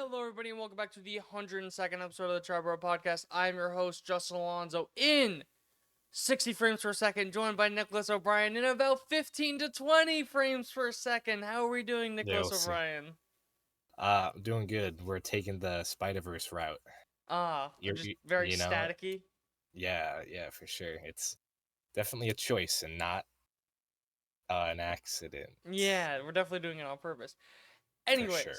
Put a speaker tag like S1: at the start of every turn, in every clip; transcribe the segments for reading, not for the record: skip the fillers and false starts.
S1: Hello, everybody, and welcome back to the 102nd episode of the Triboro Podcast. I'm your host, Justin Alonso, in 60 frames per second, joined by Nicholas O'Brien in about 15 to 20 frames per second. How are we doing, Nicholas O'Brien?
S2: Doing good. We're taking the Spider-Verse route.
S1: Just very staticky.
S2: Yeah, for sure. It's definitely a choice and not an accident.
S1: Yeah, we're definitely doing it on purpose. Anyways,
S2: sure.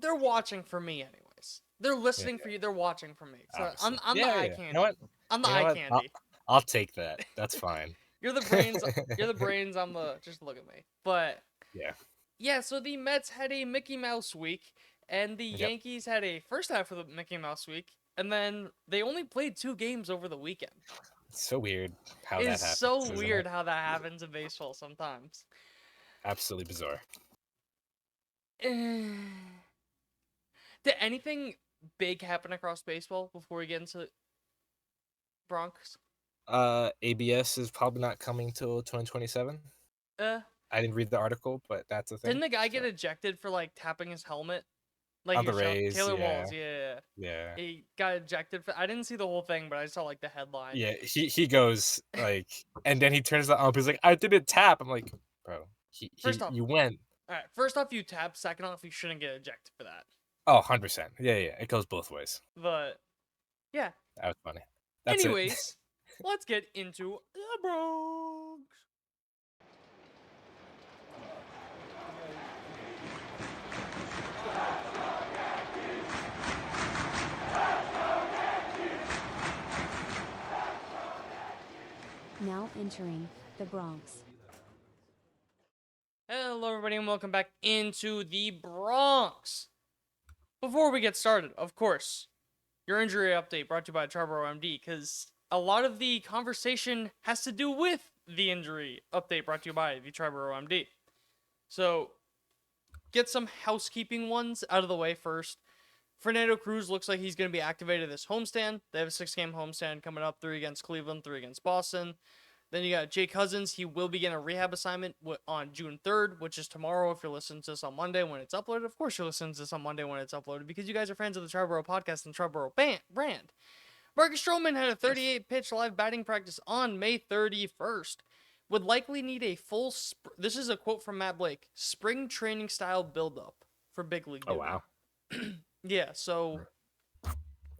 S1: they're watching for me. Anyways, they're listening for you. They're watching for me. So I'm the eye candy.
S2: You know what?
S1: I'm the eye candy.
S2: I'll take that. That's fine.
S1: You're the brains. You're the brains. I'm the. Just look at me. But yeah. So the Mets had a Mickey Mouse week, and the Yankees had a first half of the Mickey Mouse week, and then they only played 2 games over the weekend.
S2: It's so weird how that happens.
S1: It's so weird how that happens in baseball sometimes.
S2: Absolutely bizarre.
S1: Did anything big happen across baseball before we get into Bronx?
S2: ABS is probably not coming till 2027. I didn't read the article, but that's a thing.
S1: Didn't the guy get ejected for like tapping his helmet? Like
S2: on the Rays,
S1: Taylor Walls, yeah. He got ejected. I didn't see the whole thing, but I saw like the headline.
S2: Yeah, he goes like, and then he turns the ump. He's like, "I didn't tap." I'm like, "Bro, you went."
S1: All right, first off, you tap. Second off, you shouldn't get ejected for that.
S2: Oh, 100%. Yeah, it goes both ways.
S1: But yeah,
S2: that was funny.
S1: Anyways, let's get into the Bronx.
S3: Now entering the Bronx.
S1: Hello, everybody, and welcome back into the Bronx. Before we get started, of course, your injury update brought to you by Triboro MD, because a lot of the conversation has to do with the injury update brought to you by the Triboro MD. So, get some housekeeping ones out of the way first. Fernando Cruz looks like he's going to be activated this homestand. They have a 6-game homestand coming up, 3 against Cleveland, 3 against Boston. Then you got Jay Cousins. He will begin a rehab assignment on June 3rd, which is tomorrow if you're listening to this on Monday when it's uploaded. Of course you're listening to this on Monday when it's uploaded because you guys are fans of the Triboro Podcast and Triboro brand. Marcus Stroman had a 38-pitch live batting practice on May 31st. Would likely need a full, this is a quote from Matt Blake, spring training style build-up for big league.
S2: Oh, wow.
S1: Yeah, so...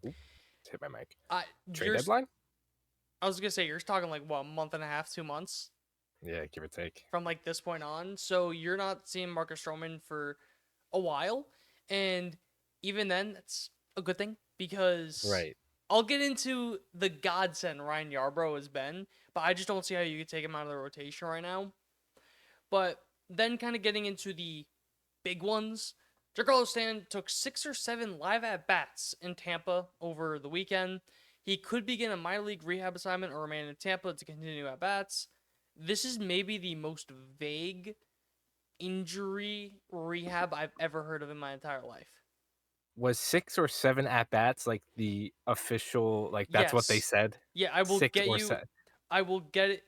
S2: Hit my mic.
S1: Trade
S2: deadline?
S1: I was going to say, you're talking like, what, a month and a half, 2 months?
S2: Yeah, give or take.
S1: From like this point on. So you're not seeing Marcus Stroman for a while. And even then, that's a good thing because...
S2: Right.
S1: I'll get into the godsend Ryan Yarbrough has been, but I just don't see how you could take him out of the rotation right now. But then kind of getting into the big ones, Giancarlo Stanton took 6 or 7 live at-bats in Tampa over the weekend. He could begin a minor league rehab assignment or remain in Tampa to continue at-bats. This is maybe the most vague injury rehab I've ever heard of in my entire life.
S2: Was 6 or 7 at-bats like the official, like that's what they said?
S1: Yeah, I will get you.
S2: 7.
S1: I will get it.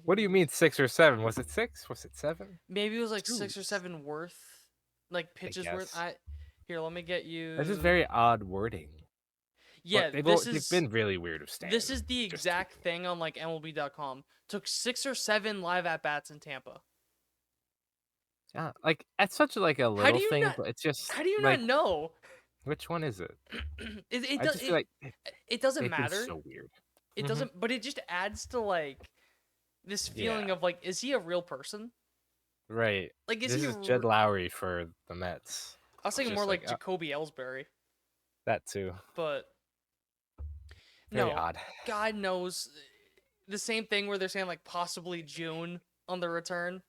S2: What do you mean 6 or 7? Was it 6? Was it 7?
S1: Maybe it was like 6 or 7 worth, like pitches worth. Here, let me get you.
S2: This is very odd wording.
S1: Yeah,
S2: they've been really weird of Stanton.
S1: This is the exact thing on like MLB.com. Took 6 or 7 live at bats in Tampa.
S2: Yeah, like that's such a little thing, but it's just.
S1: How do you not know?
S2: Which one is it?
S1: It doesn't matter.
S2: So weird.
S1: It doesn't, but it just adds to like this feeling of like, is he a real person?
S2: Right.
S1: Like,
S2: this is Jed Lowry for the Mets.
S1: I was thinking more like Jacoby Ellsbury.
S2: That too.
S1: But
S2: very odd.
S1: God knows. The same thing where they're saying like possibly June on the return.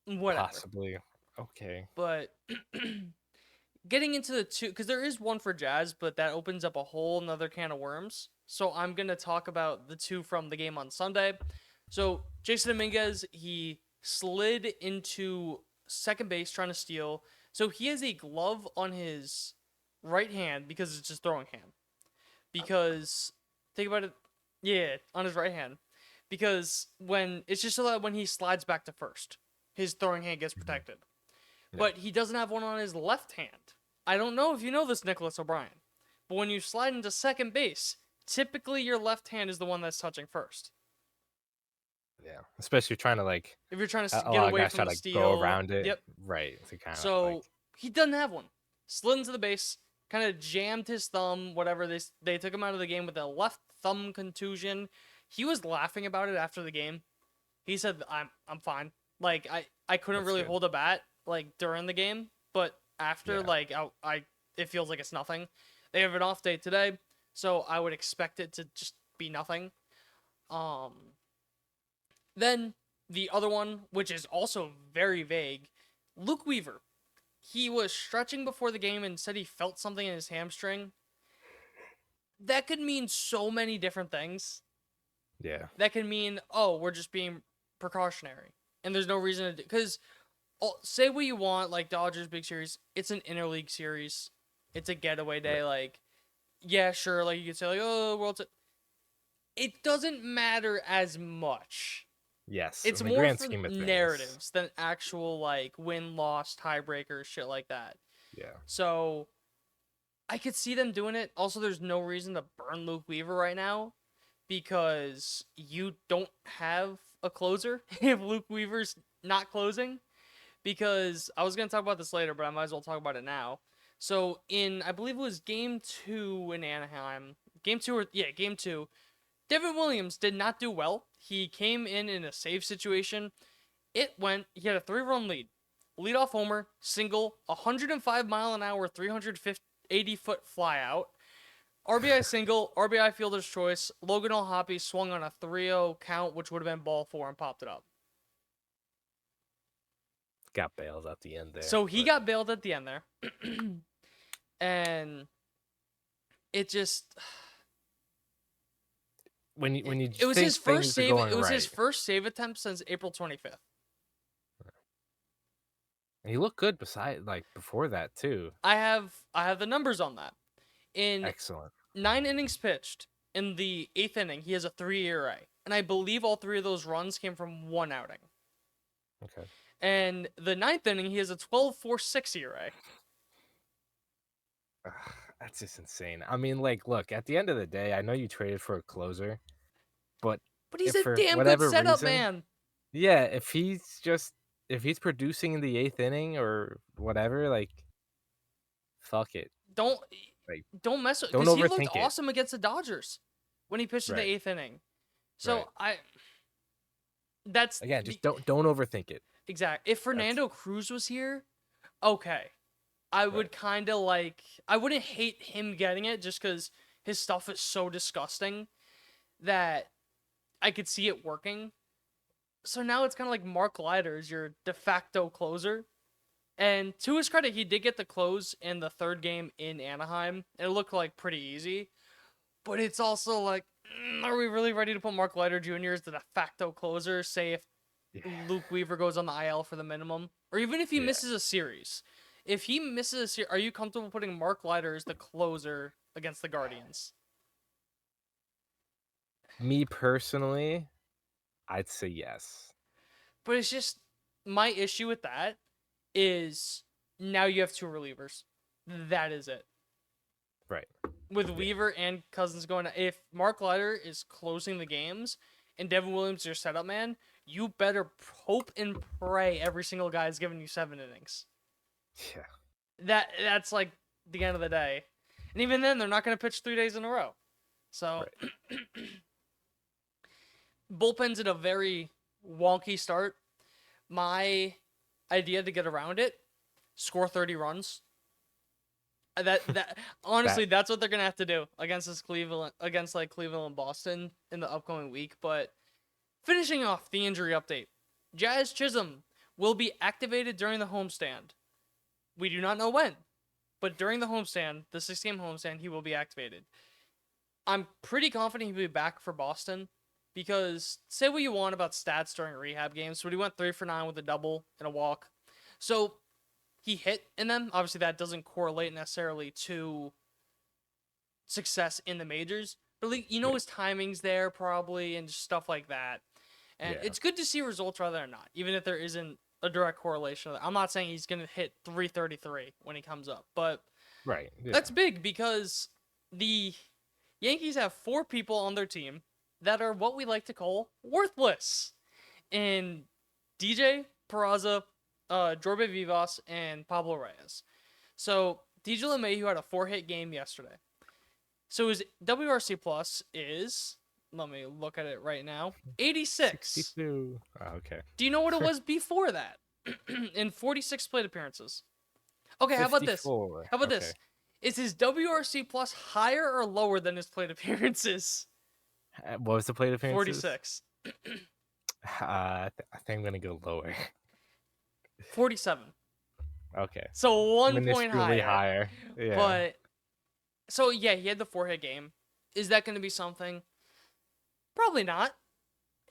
S1: Whatever.
S2: Possibly. Okay.
S1: But getting into the 2, because there is one for Jazz, but that opens up a whole nother can of worms. So I'm going to talk about the 2 from the game on Sunday. So Jason Dominguez, he slid into second base trying to steal. So he has a glove on his right hand because it's his throwing hand. Because, think about it, yeah, on his right hand. Because it's just so that when he slides back to first, his throwing hand gets protected. but he doesn't have one on his left hand. I don't know if you know this, Nicholas O'Brien, but when you slide into second base, typically your left hand is the one that's touching first.
S2: Yeah, especially trying to like.
S1: If you're trying to
S2: A
S1: get
S2: lot of
S1: away
S2: guys
S1: from
S2: try
S1: the
S2: to
S1: steal.
S2: go around it.
S1: Yep.
S2: Right. To kind of
S1: So he doesn't have one. Slid into the base, kind of jammed his thumb. Whatever, they took him out of the game with a left thumb contusion. He was laughing about it after the game. He said, "I'm fine. Like I couldn't really hold a bat like during the game, but after like I it feels like it's nothing. They have an off day today, so I would expect it to just be nothing." Then the other one, which is also very vague, Luke Weaver. He was stretching before the game and said he felt something in his hamstring. That could mean so many different things.
S2: Yeah.
S1: That could mean, oh, we're just being precautionary. And there's no reason to do... Because, say what you want, like Dodgers big series, it's an interleague series. It's a getaway day. Right. Like, yeah, sure, like you could say, like, oh, World Series. It doesn't matter as much.
S2: Yes,
S1: it's more for narratives than actual like win-loss tiebreakers, shit like that.
S2: Yeah. So
S1: I could see them doing it. Also, there's no reason to burn Luke Weaver right now because you don't have a closer if Luke Weaver's not closing. Because I was gonna talk about this later, but I might as well talk about it now. So I believe it was Game 2 in Anaheim. Game 2. Devin Williams did not do well. He came in a save situation. He had a 3-run lead. Leadoff homer, single, 105-mile-an-hour, 380-foot flyout. RBI single, RBI fielder's choice. Logan O'Hoppe swung on a 3-0 count, which would have been ball 4 and popped it up.
S2: Got bailed at the end there.
S1: So he got bailed at the end there. And it just...
S2: When you
S1: it was his first save. It was his first save attempt since April 25th.
S2: And he looked good before that too.
S1: I have the numbers on that.
S2: Excellent.
S1: 9 innings pitched, in the 8th inning, he has a 3 ERA, and I believe all 3 of those runs came from 1 outing.
S2: Okay.
S1: And the 9th inning, he has a 12.46 ERA.
S2: That's just insane. I mean, like, look, at the end of the day, I know you traded for a closer, but
S1: he's a damn good setup man.
S2: Yeah, if he's producing in the 8th inning or whatever, like, fuck it.
S1: Don't mess with it. Because he looked awesome against the Dodgers when he pitched in the 8th inning. So that's
S2: again, just don't overthink it.
S1: Exactly. If Fernando Cruz was here, okay. I would kind of I wouldn't hate him getting it just because his stuff is so disgusting that I could see it working. So now it's kind of like Mark Leiter is your de facto closer. And to his credit, he did get the close in the 3rd game in Anaheim. It looked like pretty easy. But it's also like, are we really ready to put Mark Leiter Jr. as the de facto closer? Say if Luke Weaver goes on the IL for the minimum? Or even if he misses a series. If he misses a series, are you comfortable putting Mark Leiter as the closer against the Guardians?
S2: Me personally, I'd say yes.
S1: But it's just, my issue with that is now you have 2 relievers. That is it.
S2: Right.
S1: With Weaver and Cousins going, if Mark Leiter is closing the games and Devin Williams is your setup man, you better hope and pray every single guy is giving you 7 innings.
S2: Yeah.
S1: That's like the end of the day. And even then, they're not going to pitch 3 days in a row. So, bullpen's in a very wonky start. My idea to get around it, score 30 runs. Honestly, that's what they're going to have to do against Cleveland and Boston in the upcoming week. But finishing off the injury update, Jazz Chisholm will be activated during the homestand. We do not know when, but during the homestand, the 6-game homestand, he will be activated. I'm pretty confident he'll be back for Boston because say what you want about stats during rehab games, but he went 3 for 9 with a double and a walk. So he hit in them. Obviously, that doesn't correlate necessarily to success in the majors, but his timing's there probably and just stuff like that. And it's good to see results rather than not, even if there isn't a direct correlation. I'm not saying he's gonna hit 333 when he comes up, but
S2: Right. Yeah.
S1: that's big because the Yankees have 4 people on their team that are what we like to call worthless. And DJ, Peraza, Jorge Vivas, and Pablo Reyes. So DJ LeMahieu had a 4-hit game yesterday. So his WRC plus is, let me look at it right now, 86.
S2: 62. Oh, okay.
S1: Do you know what it was before that? In 46 plate appearances. Okay, how about this?
S2: 54.
S1: How about
S2: Okay.
S1: this? Is his WRC plus higher or lower than his plate appearances?
S2: What was the plate appearances?
S1: 46.
S2: I think I'm gonna go lower.
S1: 47.
S2: Okay.
S1: So 1 point
S2: Minusculely
S1: higher.
S2: Yeah.
S1: But, so yeah, he had the 4-hit game. Is that going to be something? Probably not.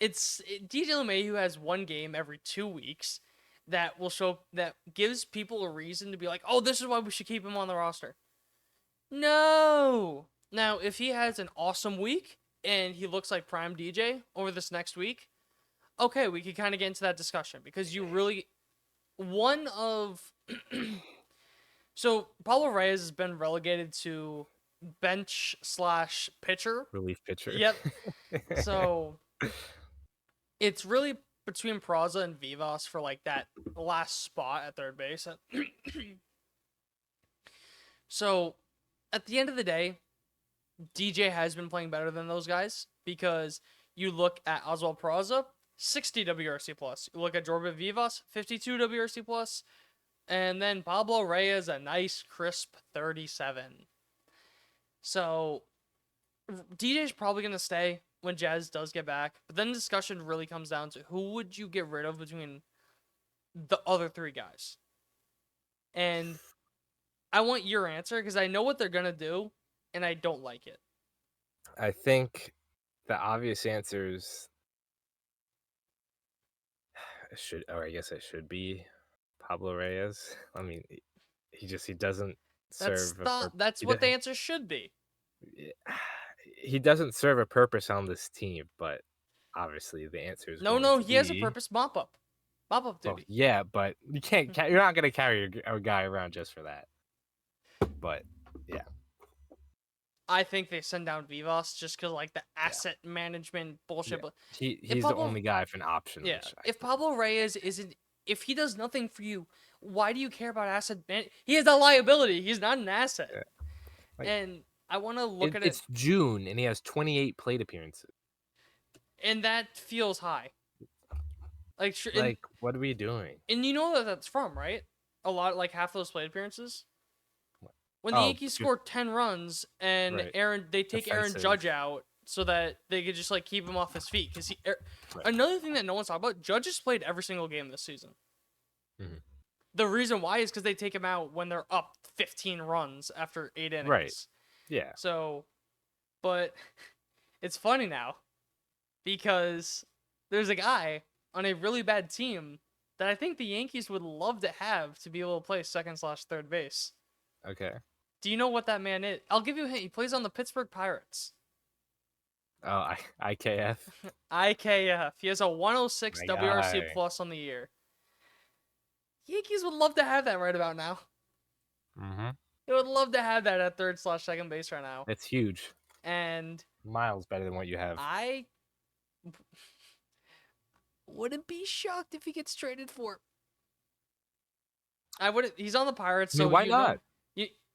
S1: DJ LeMahieu has 1 game every 2 weeks that gives people a reason to be like, oh, this is why we should keep him on the roster. No. Now, if he has an awesome week and he looks like prime DJ over this next week, okay, we could kind of get into that discussion because you really so Pablo Reyes has been relegated to bench / pitcher.
S2: Relief pitcher.
S1: Yep. So it's really between Peraza and Vivas for like that last spot at third base. So at the end of the day, DJ has been playing better than those guys because you look at Oswald Peraza, 60 WRC plus. You look at Jorge Vivas, 52 WRC plus. And then Pablo Reyes, a nice crisp 37. So DJ's probably going to stay when Jazz does get back. But then the discussion really comes down to who would you get rid of between the other 3 guys? And I want your answer because I know what they're going to do, and I don't like it.
S2: I think the obvious answers I guess it should be Pablo Reyes. I mean, he doesn't serve.
S1: That's what the answer should be.
S2: He doesn't serve a purpose on this team, but obviously the answer is
S1: No, he has a purpose. Mop up
S2: Well,
S1: duty.
S2: yeah, but you can't. You're not gonna carry a guy around just for that. But yeah,
S1: I think they send down Vivas just because like the asset management bullshit.
S2: Yeah.
S1: But
S2: he's the only guy for an option.
S1: yeah, if Pablo Reyes if he does nothing for you, why do you care about asset He is a liability. He's not an asset.
S2: Yeah. Like,
S1: and I want to look at it.
S2: It's June, and he has 28 plate appearances.
S1: And that feels high. Like,
S2: what are we doing?
S1: And you know that's from, right? A lot, like half those plate appearances. When the Yankees scored 10 runs and
S2: right.
S1: they take Aaron Judge out so that they could just like keep him off his feet. Because another thing that no one's talking about, Judge has played every single game this season.
S2: Mm-hmm.
S1: The reason why is because they take him out when they're up 15 runs after 8 innings.
S2: Right. Yeah.
S1: So, but it's funny now because there's a guy on a really bad team that I think the Yankees would love to have to be able to play second / third base.
S2: Okay.
S1: Do you know what that man is? I'll give you a hint. He plays on the Pittsburgh Pirates.
S2: Oh, IKF?
S1: IKF. He has a 106 WRC plus on the year. Yankees would love to have that right about now.
S2: Mm-hmm.
S1: They would love to have that at third / second base right now.
S2: It's huge.
S1: And
S2: miles better than what you have.
S1: I wouldn't be shocked if he gets traded for. I wouldn't. He's on the Pirates, so
S2: why not?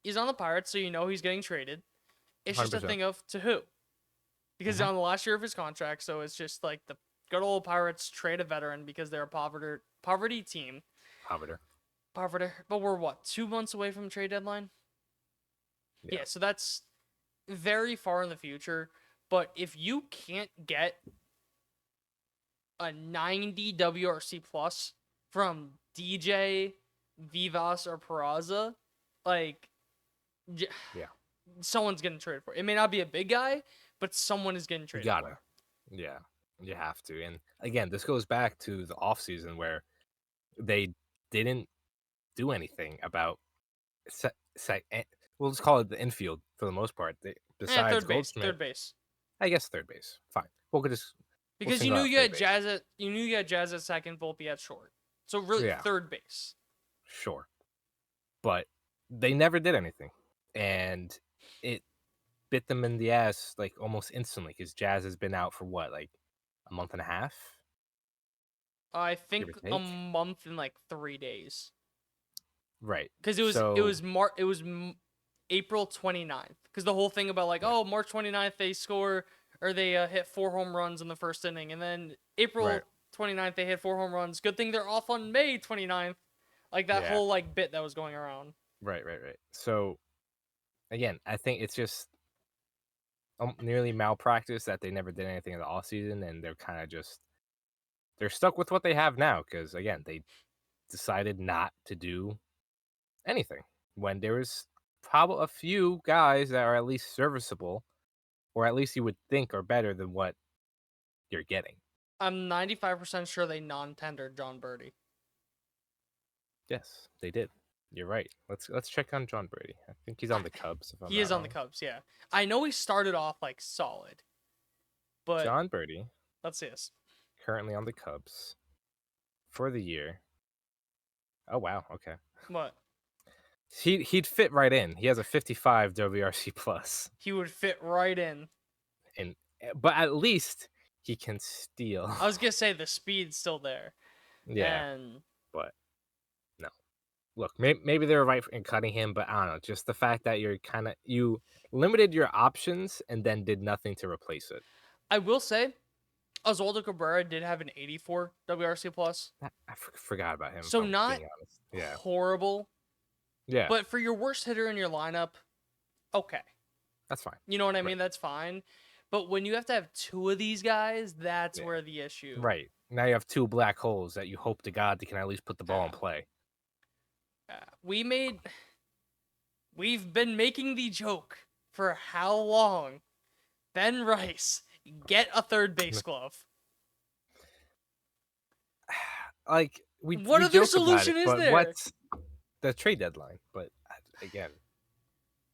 S1: He's on the Pirates, so you know he's getting traded. It's
S2: 100%.
S1: just a thing of to who, because he's on the last year of his contract, so it's just like the good old Pirates trade a veteran because they're a poverty team. Poverty. But we're what, 2 months away from trade deadline? Yeah, so that's very far in the future. But if you can't get a 90 WRC plus from DJ, Vivas, or Peraza, like, someone's getting traded for it. It may not be a big guy, but someone is getting traded for.
S2: Yeah, you have to. And again, this goes back to the offseason where they didn't do anything about we'll just call it the infield for the most part. Besides Goldschmidt,
S1: third base.
S2: I guess third base. Fine.
S1: Because you knew you had Jazz at second, Volpe at short. So really,
S2: Yeah.
S1: third base.
S2: Sure. But they never did anything. And it bit them in the ass like almost instantly because Jazz has been out for what, like a month and a half,
S1: I
S2: give or
S1: think a
S2: take?
S1: month and like 3 days.
S2: Right.
S1: Because
S2: So
S1: April 29th. Because the whole thing about like,
S2: yeah,
S1: oh, March 29th they score or they hit 4 home runs in the first inning, and then
S2: right.
S1: April 29th they hit 4 home runs. Good thing they're off on May 29th. Like that
S2: Yeah.
S1: whole like bit that was going around.
S2: Right. So again, I think it's just nearly malpractice that they never did anything in the off season, and they're kind of just they're stuck with what they have now because again they decided not to do anything when there was probably a few guys that are at least serviceable, or at least you would think are better than what you're getting.
S1: I'm 95% sure they non-tendered John Birdie.
S2: Yes, they did. You're right. Let's check on John Brady. I think he's on the Cubs, if I'm
S1: He
S2: not
S1: is on the
S2: wrong.
S1: Cubs, yeah. I know he started off like solid, but
S2: John Brady,
S1: let's see this.
S2: currently on the Cubs for the year. Oh wow, okay.
S1: What?
S2: He'd fit right in. He has a 55 WRC plus,
S1: He would fit right in.
S2: and but at least he can steal.
S1: I was gonna say the speed's still there,
S2: Yeah,
S1: and
S2: but no. Look, maybe they were right in cutting him, but I don't know. Just the fact that you limited your options and then did nothing to replace it.
S1: I will say, Oswaldo Cabrera did have an 84 WRC plus,
S2: I forgot about him.
S1: so
S2: If I'm
S1: not
S2: being honest. Yeah,
S1: horrible,
S2: yeah,
S1: but for your worst hitter in your lineup, okay,
S2: that's fine.
S1: you know what I
S2: Right.
S1: mean. That's fine. But when you have to have two of these guys, that's
S2: Yeah.
S1: where the issue.
S2: Right. Now you have two black holes that you hope to God they can at least put the ball in
S1: Yeah.
S2: play.
S1: We've been making the joke for how long? Ben Rice, get a third base glove.
S2: Like
S1: What
S2: we
S1: other
S2: joke about
S1: solution
S2: it,
S1: is
S2: but
S1: there?
S2: what's the trade deadline? But again,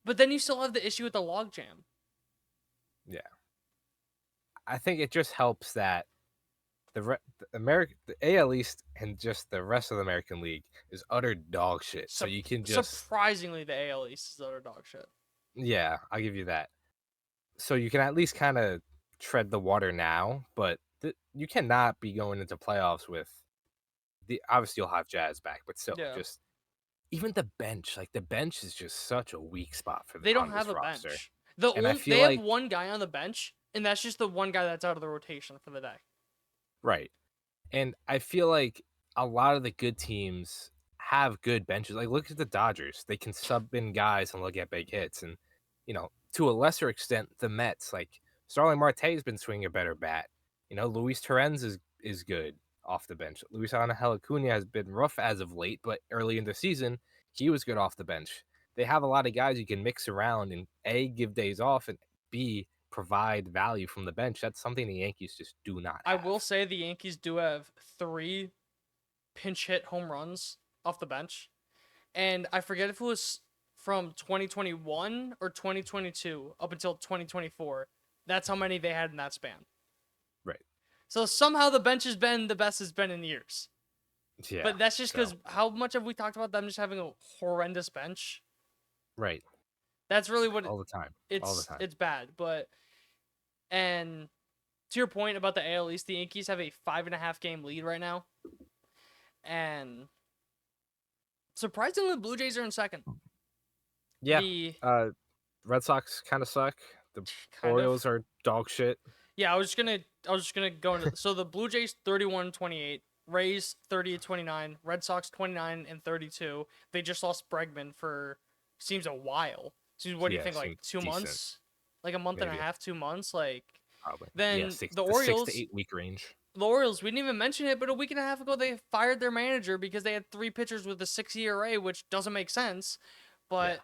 S1: But then you still have the issue with the logjam.
S2: yeah, I think it just helps that the AL East and just the rest of the American League is utter dog shit. So you can just
S1: Surprisingly, the AL East is utter dog shit.
S2: yeah, I'll give you that. So you can at least kind of tread the water now, but you cannot be going into playoffs with the obviously you'll have Jazz back, but still
S1: Yeah.
S2: just even the bench, like the bench is just such a weak spot for
S1: They don't
S2: on
S1: have
S2: this
S1: a
S2: roster.
S1: bench.
S2: And I feel
S1: They
S2: like
S1: have one guy on the bench, and that's just the one guy that's out of the rotation for the day.
S2: right. And I feel like a lot of the good teams have good benches. Like look at the Dodgers. They can sub in guys and look at big hits. And, to a lesser extent, the Mets, like Starling Marte's been swinging a better bat. Luis Torrens is good off the bench. Luis Angel Acuna has been rough as of late, but early in the season, he was good off the bench. They have a lot of guys you can mix around and A, give days off, and B, provide value from the bench. That's something the Yankees just do not
S1: I
S2: have.
S1: will say the Yankees do have 3 pinch hit home runs off the bench. And I forget if it was from 2021 or 2022 up until 2024. That's how many they had in that span.
S2: Right.
S1: So somehow the bench has been the best it's been in years.
S2: Yeah.
S1: But that's just because
S2: so-
S1: how much have we talked about them just having a horrendous bench?
S2: Right.
S1: That's really what
S2: All the time. All the time.
S1: it's bad. And to your point about the AL East, the Yankees have a 5.5 game lead right now. And surprisingly, the Blue Jays are in second.
S2: Yeah.
S1: The
S2: Red Sox kind of suck. The
S1: kind
S2: Orioles
S1: of.
S2: are dog shit.
S1: Yeah, I was just gonna go into so the Blue Jays 31-28, Rays 30-29, Red Sox 29-32. They just lost Bregman for seems a while. So what do you
S2: Yeah,
S1: think? Like
S2: seems
S1: 2
S2: decent.
S1: months? Like a month and a
S2: Maybe.
S1: half, 2 months? Like
S2: Probably.
S1: then
S2: yeah,
S1: the
S2: 6
S1: Orioles
S2: to 8 week range.
S1: the Orioles, we didn't even mention it, but a week and a half ago they fired their manager because they had 3 pitchers with a 6 ERA, which doesn't make sense. But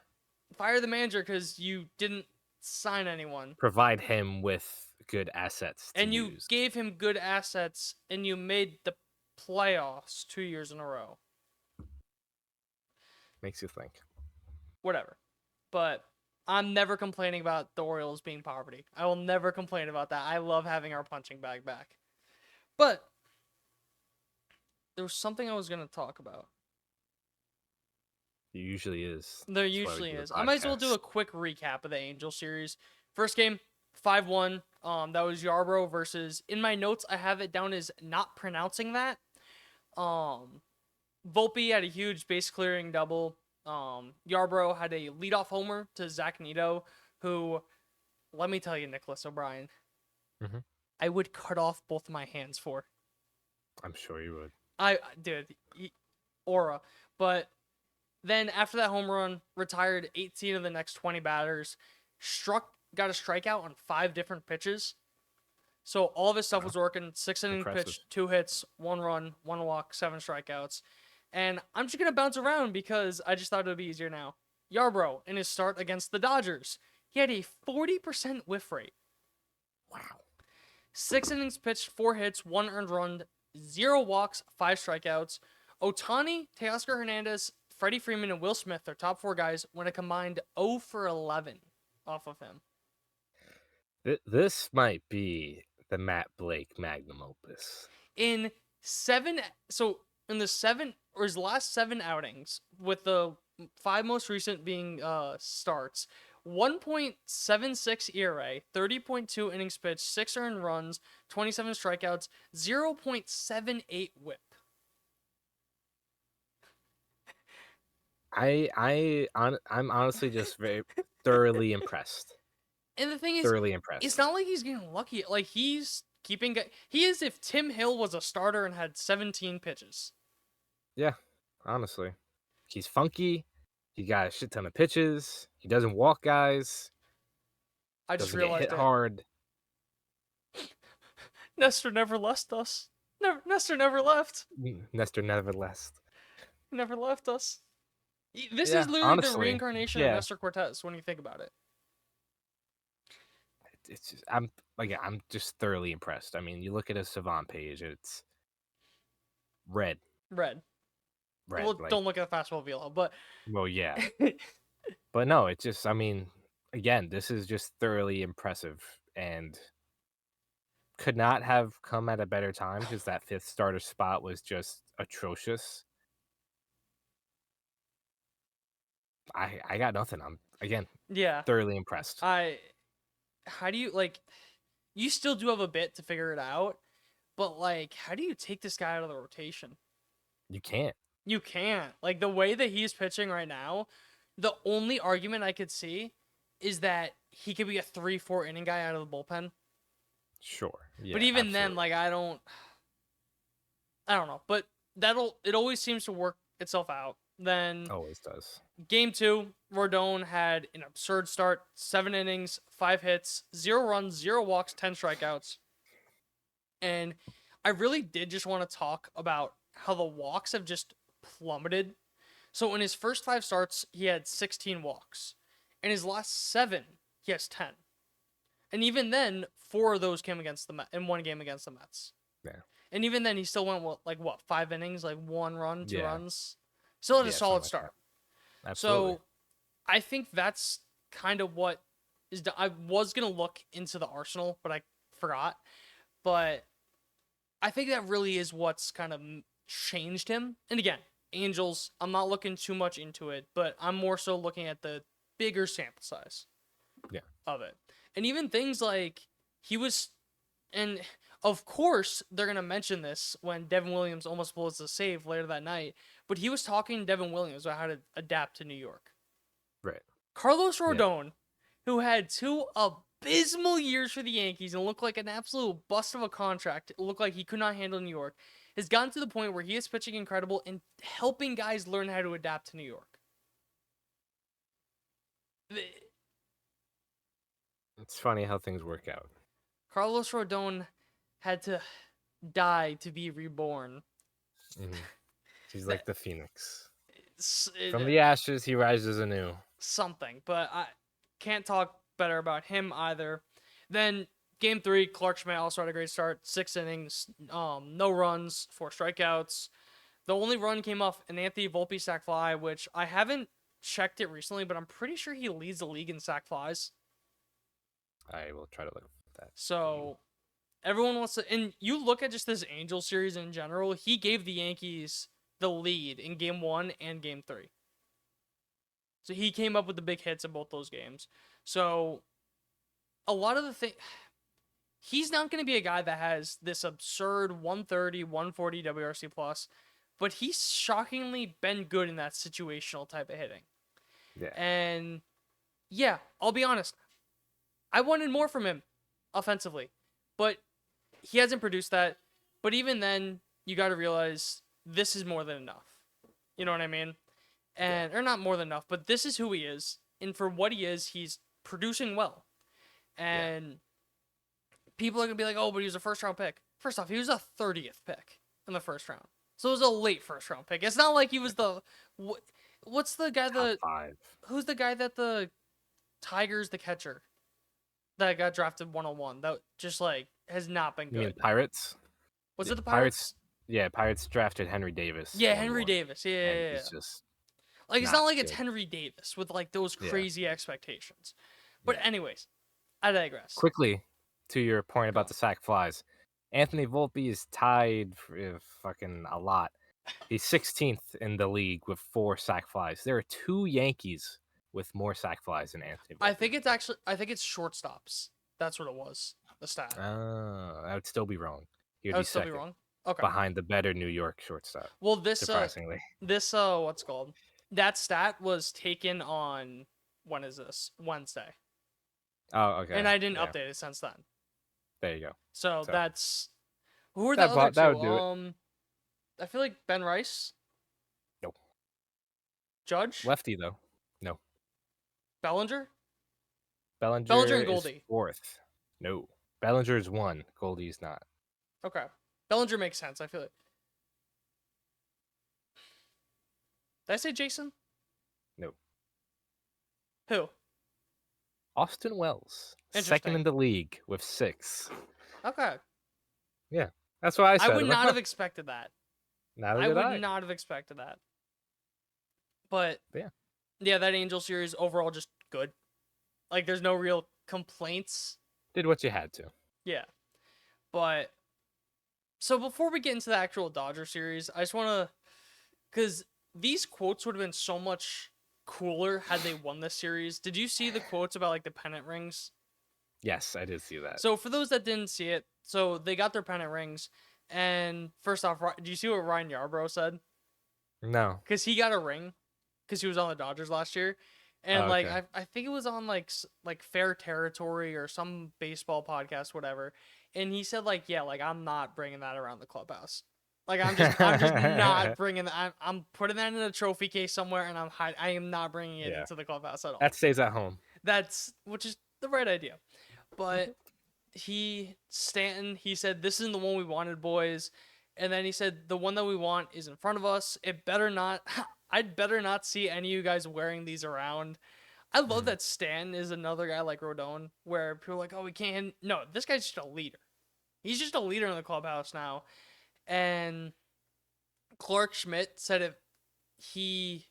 S1: fire the manager because you didn't sign anyone.
S2: Provide him with good assets to
S1: And you
S2: use.
S1: gave him good assets, and you made the playoffs 2 years in a row.
S2: Makes you think.
S1: Whatever. But I'm never complaining about the Orioles being poverty. I will never complain about that. I love having our punching bag back. But There was something I was gonna talk about.
S2: It usually is.
S1: There
S2: That's why we
S1: usually
S2: do the
S1: is. I might as well do
S2: podcast.
S1: a quick recap of the Angel series. First game, 5-1. That was Yarbrough versus. In my notes, I have it down as not pronouncing that. Volpe had a huge base clearing double. Yarbrough had a leadoff homer to Zach Neto, who, let me tell you, Nicholas O'Brien,
S2: Mhm.
S1: I would cut off both my hands for.
S2: I'm sure you would.
S1: Dude, aura. But then after that home run, retired 18 of the next 20 batters, got a strikeout on 5 different pitches. So all of his stuff was working. 6 innings
S2: Impressive.
S1: pitched, 2 hits, 1 run, 1 walk, 7 strikeouts. And I'm just gonna bounce around because I just thought it would be easier now. Yarbrough in his start against the Dodgers, he had a 40% whiff rate.
S2: Wow.
S1: 6 innings pitched, 4 hits, 1 earned run, 0 walks, 5 strikeouts. Ohtani, Teoscar Hernandez, Freddie Freeman, and Will Smith, their top 4 guys, went a combined 0 for 11 off of him.
S2: This might be the Matt Blake magnum opus.
S1: In his last 7 outings, with the 5 most recent being starts, 1.76 ERA, 30.2 innings pitched, 6 earned runs, 27 strikeouts, 0.78 WHIP.
S2: I'm honestly just very thoroughly impressed.
S1: And the thing is,
S2: Thoroughly impressed.
S1: it's not like he's getting lucky. Like, he's keeping. He is if Tim Hill was a starter and had 17 pitches.
S2: Yeah, honestly, he's funky. He got a shit ton of pitches. He doesn't walk guys.
S1: I just
S2: Doesn't get
S1: realized
S2: hit
S1: it.
S2: hard.
S1: Nestor never left us. Nestor never left.
S2: Nestor never left.
S1: Never left us. This
S2: Yeah,
S1: is literally the
S2: honestly,
S1: reincarnation
S2: yeah.
S1: of Nestor Cortez when you think about it.
S2: It's just, I'm just thoroughly impressed. I mean, you look at his Savant page, it's red.
S1: Red. Well,
S2: Like,
S1: don't look at the fastball velo, but
S2: well, yeah. But no, it's just, I mean, again, this is just thoroughly impressive and could not have come at a better time because that 5th starter spot was just atrocious. I got nothing. I'm, again,
S1: yeah.
S2: thoroughly impressed.
S1: How do you, like, you still do have a bit to figure it out, but, like, how do you take this guy out of the rotation?
S2: You can't.
S1: You can't. Like, the way that he's pitching right now, the only argument I could see is that he could be a 3-4 inning guy out of the bullpen.
S2: Sure. Yeah,
S1: but even
S2: absolutely.
S1: then, like, I don't know. But it always seems to work itself out. Then
S2: Always does.
S1: Game 2, Rodon had an absurd start, 7 innings, 5 hits, 0 runs, 0 walks, 10 strikeouts. And I really did just want to talk about how the walks have just plummeted. So in his first 5 starts, he had 16 walks. In his last 7, he has 10. And even then, 4 of those came against the Mets in one game against the Mets.
S2: Yeah.
S1: And even then, he still went, 5 innings, 1 run, 2
S2: Yeah.
S1: runs? Still had a solid
S2: something like
S1: start.
S2: that. Absolutely.
S1: So I think that's kind of what is I was going to look into the Arsenal, but I forgot. But I think that really is what's kind of changed him. And again, Angels, I'm not looking too much into it, but I'm more so looking at the bigger sample size of it. And even things like and of course, they're going to mention this when Devin Williams almost blows the save later that night, but he was talking to Devin Williams about how to adapt to New York.
S2: Right.
S1: Carlos Rodon, who had 2 abysmal years for the Yankees and looked like an absolute bust of a contract, it looked like he could not handle New York, has gotten to the point where he is pitching incredible and helping guys learn how to adapt to New York.
S2: It's funny how things work out.
S1: Carlos Rodon had to die to be reborn.
S2: Mm-hmm. He's like the phoenix.
S1: From
S2: From the ashes, he rises anew.
S1: Something, but I can't talk better about him either. Then Game 3, Clark Schmidt also had a great start. 6 innings, no runs, 4 strikeouts. The only run came off an Anthony Volpe sac fly, which I haven't checked it recently, but I'm pretty sure he leads the league in sac flies.
S2: I will try to look at that.
S1: So everyone wants to, and you look at just this Angel series in general, he gave the Yankees the lead in game 1 and game 3. So he came up with the big hits in both those games. So a lot of the thing, he's not going to be a guy that has this absurd 130, 140 WRC plus, but he's shockingly been good in that situational type of hitting.
S2: Yeah.
S1: And yeah, I'll be honest, I wanted more from him offensively, but he hasn't produced that. But even then, you got to realize this is more than enough. You know what I mean? And or not more than enough, but this is who he is, and for what he is, he's producing well. And people are gonna be like, "Oh, but he was a first-round pick." First off, he was a 30th pick in the first round, so it was a late first-round pick. It's not like he was the what's the guy
S2: Top 5.
S1: who's the guy that the Tigers, the catcher that got drafted 101 that just like has not been
S2: You mean
S1: good.
S2: Pirates?
S1: Was
S2: Yeah,
S1: it the Pirates?
S2: Yeah, Pirates drafted Henry Davis.
S1: Yeah,
S2: 1-1,
S1: Henry Davis.
S2: and
S1: Yeah.
S2: he's just
S1: Like, it's
S2: not
S1: not like it's
S2: good.
S1: Henry Davis with, like, those
S2: Yeah.
S1: crazy expectations. But
S2: Yeah.
S1: anyways, I digress.
S2: Quickly, to your point about
S1: Go.
S2: the sack flies, Anthony Volpe is tied for fucking a lot. He's 16th in the league with 4 sack flies. There are 2 Yankees with more sack flies than Anthony Volpe.
S1: I think it's shortstops. That's what it was, the stat.
S2: I would still be wrong. He would
S1: I
S2: be
S1: would still be
S2: second,
S1: wrong. Okay.
S2: behind the better New York shortstop,
S1: Well, this
S2: surprisingly.
S1: what's it called? That stat was taken on, when is this? Wednesday.
S2: Oh, okay.
S1: And I didn't
S2: yeah,
S1: update it since then.
S2: There you go.
S1: So
S2: So,
S1: that's, who are the
S2: that
S1: other
S2: that
S1: two?
S2: would do it.
S1: I feel like Ben Rice.
S2: No.
S1: Judge.
S2: Lefty, though. No.
S1: Bellinger.
S2: Bellinger
S1: and
S2: is
S1: Goldie.
S2: 4th. No. Bellinger's 1. Goldie's not.
S1: Okay. Bellinger makes sense. I feel it. Did I say Jason?
S2: No.
S1: Who?
S2: Austin Wells, second
S1: Interesting.
S2: in the league with 6.
S1: Okay.
S2: That's what I said.
S1: I would
S2: I'm like,
S1: not
S2: huh,
S1: have expected that.
S2: neither
S1: I
S2: did
S1: would not have expected that. But
S2: Yeah.
S1: Yeah, that Angel series overall just good. Like, there's no real complaints.
S2: Did what you had to.
S1: Yeah. But so before we get into the actual Dodger series, I just want to, because these quotes would have been so much cooler had they won this series. Did you see the quotes about like the pennant rings?
S2: Yes, I did see that.
S1: So for those that didn't see it, so they got their pennant rings, and first off, do you see what Ryan Yarbrough said?
S2: No.
S1: Because he got a ring, because he was on the Dodgers last year, and
S2: Oh,
S1: like
S2: okay.
S1: I think it was on like Fair Territory or some baseball podcast, whatever, and he said like, yeah, like I'm not bringing that around the clubhouse. Like I'm just not bringing that. I'm putting that in a trophy case somewhere, and I am not bringing it
S2: Yeah.
S1: into the clubhouse at all.
S2: That stays at home.
S1: Which is the right idea. But Stanton, he said, this isn't the one we wanted, boys. And then he said, the one that we want is in front of us. I'd better not see any of you guys wearing these around. I love that Stanton is another guy like Rodon, where people are like, oh, we can't. No, this guy's just a leader. He's just a leader in the clubhouse now. And Clark Schmidt said if he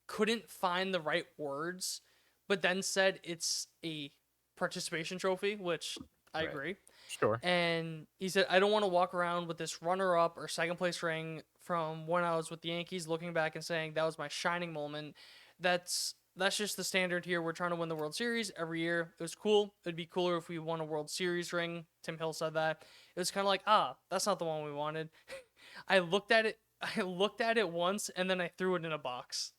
S1: couldn't find the right words, but then said it's a participation trophy, which I
S2: Right.
S1: agree.
S2: Sure.
S1: And he said, I don't want to walk around with this runner-up or second-place ring from when I was with the Yankees, looking back and saying that was my shining moment. That's just the standard here. We're trying to win the World Series every year. It was cool. It'd be cooler if we won a World Series ring. Tim Hill said that. It was kind of like, that's not the one we wanted. I looked at it once, and then I threw it in a box.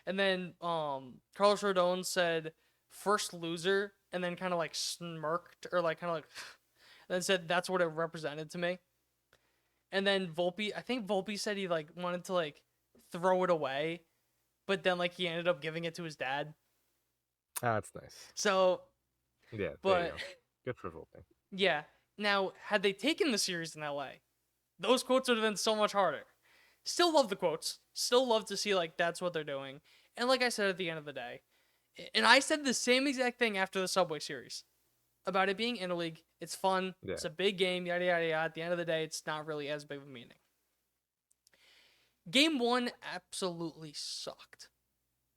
S1: And then Carlos Rodon said, first loser, and then kind of like smirked or like kind of like, and then said that's what it represented to me. And then I think Volpe said he like wanted to like throw it away, but then like he ended up giving it to his dad.
S2: Ah, that's nice.
S1: So,
S2: Yeah, there you
S1: but
S2: go. Good for Volpe.
S1: yeah. Now, had they taken the series in LA, those quotes would have been so much harder. Still love the quotes. Still love to see like that's what they're doing. And like I said at the end of the day, and I said the same exact thing after the Subway Series about it being interleague. It's fun.
S2: Yeah.
S1: It's a big game. Yada yada yada. At the end of the day, it's not really as big of a meaning. Game 1 absolutely sucked.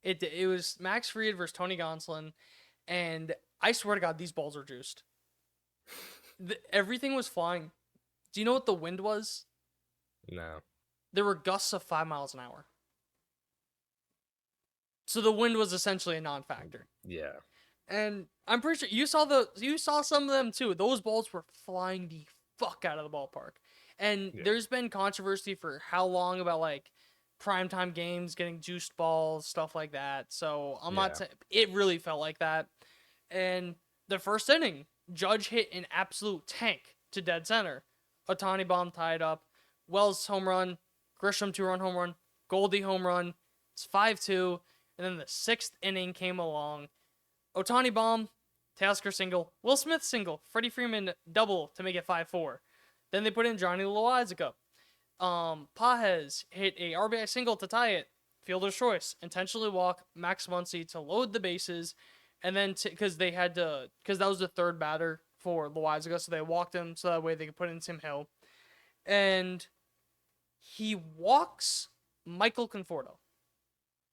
S1: It was Max Fried versus Tony Gonsolin, and I swear to God, these balls are juiced. everything was flying. Do you know what the wind was?
S2: No.
S1: There were gusts of 5 miles an hour. So the wind was essentially a non-factor.
S2: Yeah.
S1: And I'm pretty sure you saw some of them too. Those balls were flying the fuck out of the ballpark. And there's been controversy for how long about like primetime games getting juiced balls, stuff like that. So I'm not saying it really felt like that. And the first inning, Judge hit an absolute tank to dead center. Ohtani bomb tied up. Wells home run. Grisham 2-run home run. Goldie home run. It's 5-2. And then the 6th inning came along. Ohtani bomb, Tasker single, Will Smith single, Freddie Freeman double to make it 5-4. Then they put in Johnny Loizaga. Pajes hit a RBI single to tie it. Fielder's choice, intentionally walk Max Muncy to load the bases, and then because that was the third batter for Loizaga, so they walked him so that way they could put in Tim Hill, and he walks Michael Conforto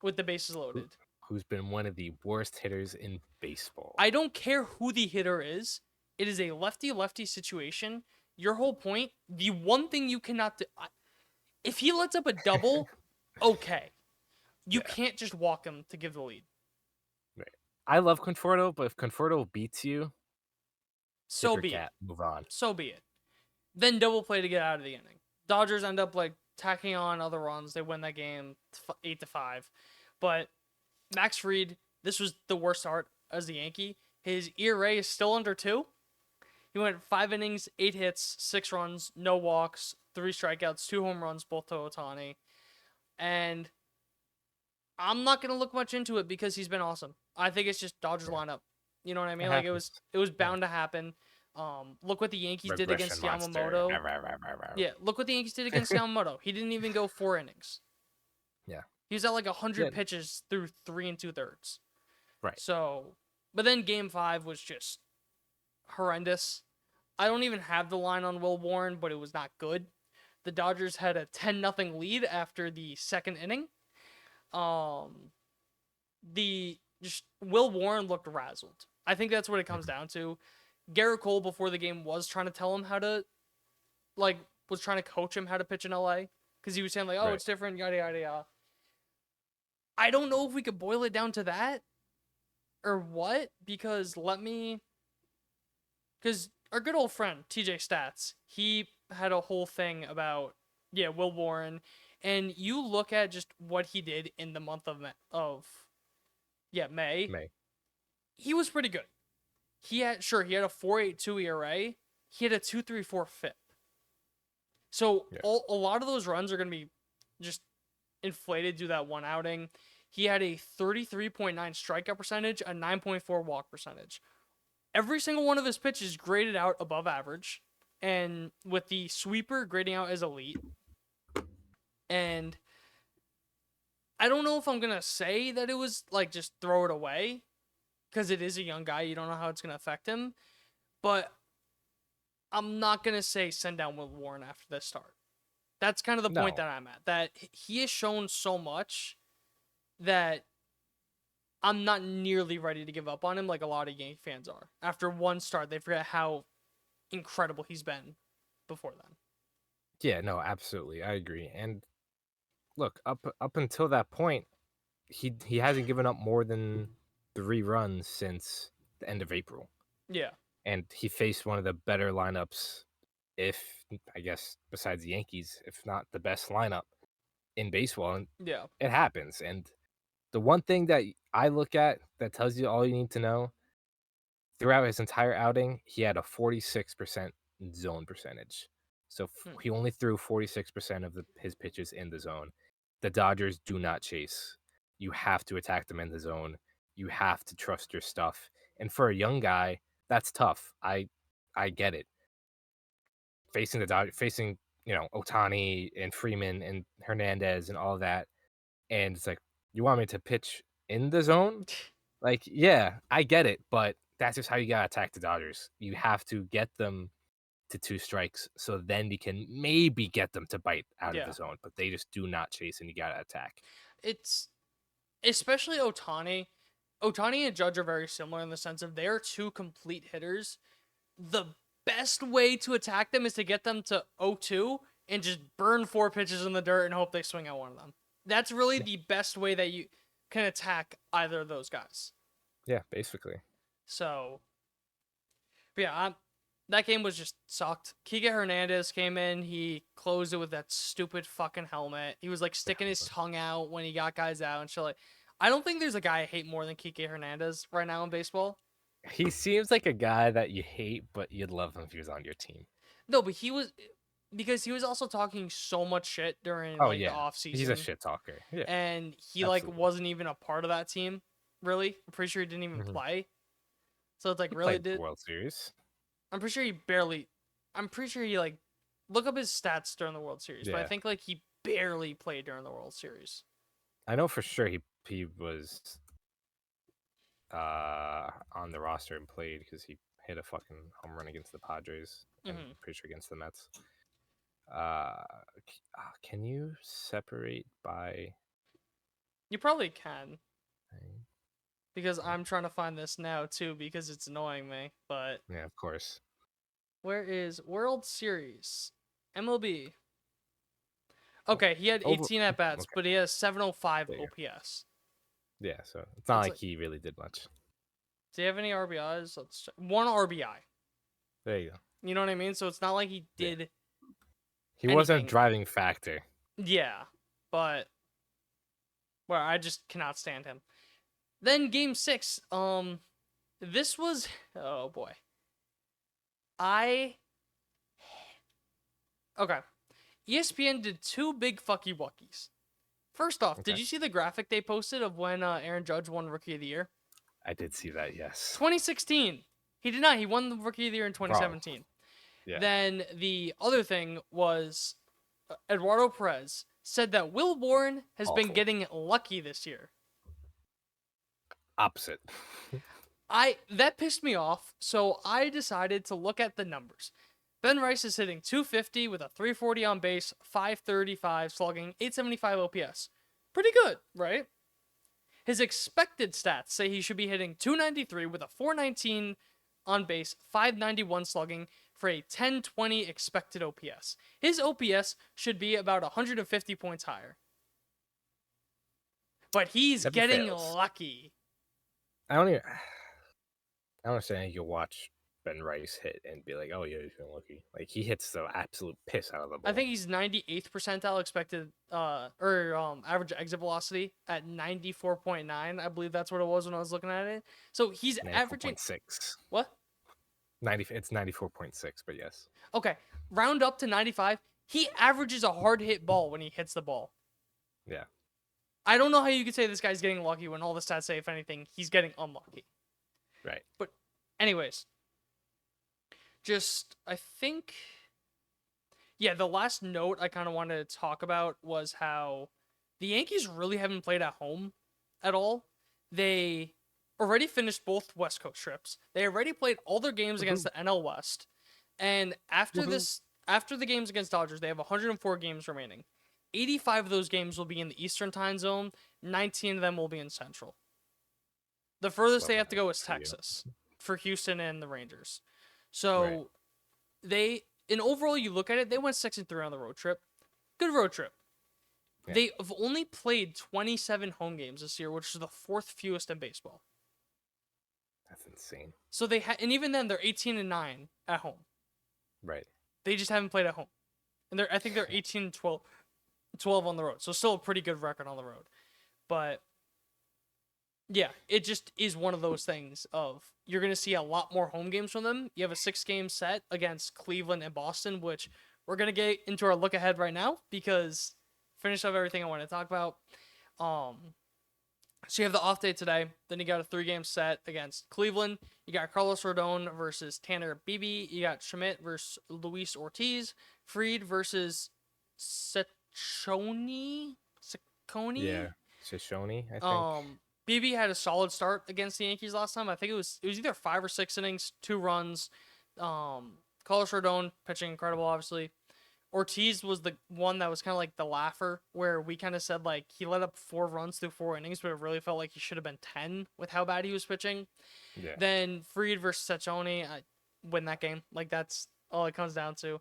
S1: with the bases loaded.
S2: Who's been one of the worst hitters in baseball.
S1: I don't care who the hitter is. It is a lefty-lefty situation. Your whole point, the one thing you cannot do, if he lets up a double, okay. You can't just walk him to give the lead.
S2: Right. I love Conforto, but if Conforto beats you,
S1: so be it.
S2: Move on.
S1: So be it. Then double play to get out of the inning. Dodgers end up like tacking on other runs. They win that game 8-5. But Max Fried, this was the worst start as the Yankee. His ERA is still under 2. He went 5 innings, 8 hits, 6 runs, no walks, 3 strikeouts, 2 home runs, both to Ohtani. And I'm not going to look much into it because he's been awesome. I think it's just Dodgers lineup. You know what I mean? Like it was bound to happen. Look what the Yankees did against Yamamoto. Yeah, look what the Yankees did against Yamamoto. He didn't even go 4 innings.
S2: Yeah.
S1: He was at like 100 pitches through 3 2/3.
S2: Right.
S1: So, but then Game 5 was just horrendous. I don't even have the line on Will Warren, but it was not good. The Dodgers had a 10-0 lead after the 2nd inning. Will Warren looked razzled. I think that's what it comes down to. Garrett Cole before the game was trying to tell him how to, was trying to coach him how to pitch in LA because he was saying like, oh, it's different, yada yada yada. I don't know if we could boil it down to that or what, because our good old friend, TJ Stats, he had a whole thing about, Will Warren, and you look at just what he did in the month of May. He was pretty good. He had a 4.82 ERA. He had a 2.34 FIP. So a lot of those runs are going to be just inflated due to that one outing. He had a 33.9 strikeout percentage, a 9.4 walk percentage. Every single one of his pitches graded out above average, and with the sweeper grading out as elite. And I don't know if I'm going to say that it was like just throw it away, because it is a young guy. You don't know how it's going to affect him. But I'm not going to say send down Will Warren after this start. That's kind of the point that I'm at. That he has shown so much that I'm not nearly ready to give up on him like a lot of Yankee fans are. After one start, they forget how incredible he's been before then.
S2: Yeah, no, absolutely. I agree. And look, up until that point, he hasn't given up more than 3 runs since the end of April.
S1: Yeah.
S2: And he faced one of the better lineups, if I guess besides the Yankees, if not the best lineup in baseball. And it happens. And the one thing that I look at that tells you all you need to know, throughout his entire outing, he had a 46% zone percentage. So he only threw 46% of his pitches in the zone. The Dodgers do not chase. You have to attack them in the zone. You have to trust your stuff. And for a young guy, that's tough. I get it. Facing the Dodgers, Ohtani and Freeman and Hernandez and all that. And it's like, you want me to pitch in the zone? Like, yeah, I get it, but that's just how you gotta attack the Dodgers. You have to get them to 2 strikes, so then you can maybe get them to bite out of the zone. But they just do not chase, and you gotta attack.
S1: It's especially Ohtani. Ohtani and Judge are very similar in the sense of they're 2 complete hitters. The best way to attack them is to get them to 0-2 and just burn 4 pitches in the dirt and hope they swing out one of them. That's really the best way that you can attack either of those guys.
S2: Yeah, basically.
S1: So, but yeah, that game was just sucked. Kike Hernandez came in. He closed it with that stupid fucking helmet. He was like sticking his tongue out when he got guys out and shit. Like, I don't think there's a guy I hate more than Kike Hernandez right now in baseball.
S2: He seems like a guy that you hate, but you'd love him if he was on your team.
S1: No, but he was, because he was also talking so much shit during the off season.
S2: He's a shit talker. Yeah.
S1: And he
S2: absolutely.
S1: wasn't even a part of that team, really. I'm pretty sure he didn't even play. So it's like,
S2: He
S1: really
S2: played
S1: did.
S2: World Series.
S1: I'm pretty sure he like, look up his stats during the World Series, but I think like he barely played during the World Series.
S2: I know for sure he was on the roster and played because he hit a fucking home run against the Padres. I'm pretty sure against the Mets. Can you separate by?
S1: You probably can. Because I'm trying to find this now too, because it's annoying me. But
S2: yeah, of course.
S1: Where is World Series? MLB. Okay, he had 18 at bats, but he has 705 OPS.
S2: Yeah, so it's not like he really did much.
S1: Do you have any RBIs? Let's check. 1 RBI.
S2: There you go.
S1: You know what I mean? So it's not like he did.
S2: Yeah. He wasn't a driving factor.
S1: Yeah, but well, I just cannot stand him. Then Game 6. This was, oh boy. Okay. ESPN did 2 big fucky wuckies. First off, did you see the graphic they posted of when Aaron Judge won Rookie of the Year?
S2: I did see that, yes.
S1: 2016. He did not. He won the Rookie of the Year in 2017.
S2: Yeah.
S1: Then the other thing was Eduardo Perez said that Will Warren has been getting lucky this year.
S2: Opposite.
S1: That pissed me off, so I decided to look at the numbers. Ben Rice is hitting 250 with a 340 on base, 535 slugging, 875 OPS. Pretty good, right? His expected stats say he should be hitting 293 with a 419 on base, 591 slugging for a 1020 expected OPS. His OPS should be about 150 points higher. But he's getting lucky.
S2: I don't understand you can watch Ben Rice hit and be like, oh yeah, he's feeling lucky. Like he hits the absolute piss out of the ball.
S1: I think he's 98th percentile expected average exit velocity at 94.9. I believe that's what it was when I was looking at it. So he's averaging
S2: 6.
S1: What?
S2: It's 94.6, but yes.
S1: Okay, round up to 95. He averages a hard hit ball when he hits the ball.
S2: Yeah.
S1: I don't know how you could say this guy's getting lucky when all the stats say, if anything, he's getting unlucky.
S2: Right.
S1: But anyways, I think, the last note I kind of wanted to talk about was how the Yankees really haven't played at home at all. They already finished both West Coast trips. They already played all their games against the NL West. And after the games against Dodgers, they have 104 games remaining. 85 of those games will be in the Eastern time zone. 19 of them will be in Central. The furthest they have to go is Texas for Houston and the Rangers. So in overall, you look at it, they went 6-3 on the road trip. Good road trip. Yeah. They have only played 27 home games this year, which is the 4th fewest in baseball.
S2: That's insane.
S1: So and even then, they're 18-9 at home.
S2: Right.
S1: They just haven't played at home, and I think they're 18-12 on the road. So still a pretty good record on the road, but yeah, it just is one of those things of you're going to see a lot more home games from them. You have a 6-game set against Cleveland and Boston, which we're going to get into our look ahead right now because finish up everything I want to talk about. So you have the off day today. Then you got a 3-game set against Cleveland. You got Carlos Rodon versus Tanner Beebe. You got Schmidt versus Luis Ortiz. Fried versus Ciccone?
S2: Yeah, Ciccone, I think.
S1: Beebe had a solid start against the Yankees last time. I think it was either 5 or 6 innings, 2 runs. Carlos Rodon pitching incredible, obviously. Ortiz was the one that was kind of like the laugher, where we kind of said like he let up 4 runs through 4 innings, but it really felt like he should have been 10 with how bad he was pitching.
S2: Yeah.
S1: Then Fried versus Ciccone. win that game. Like, that's all it comes down to.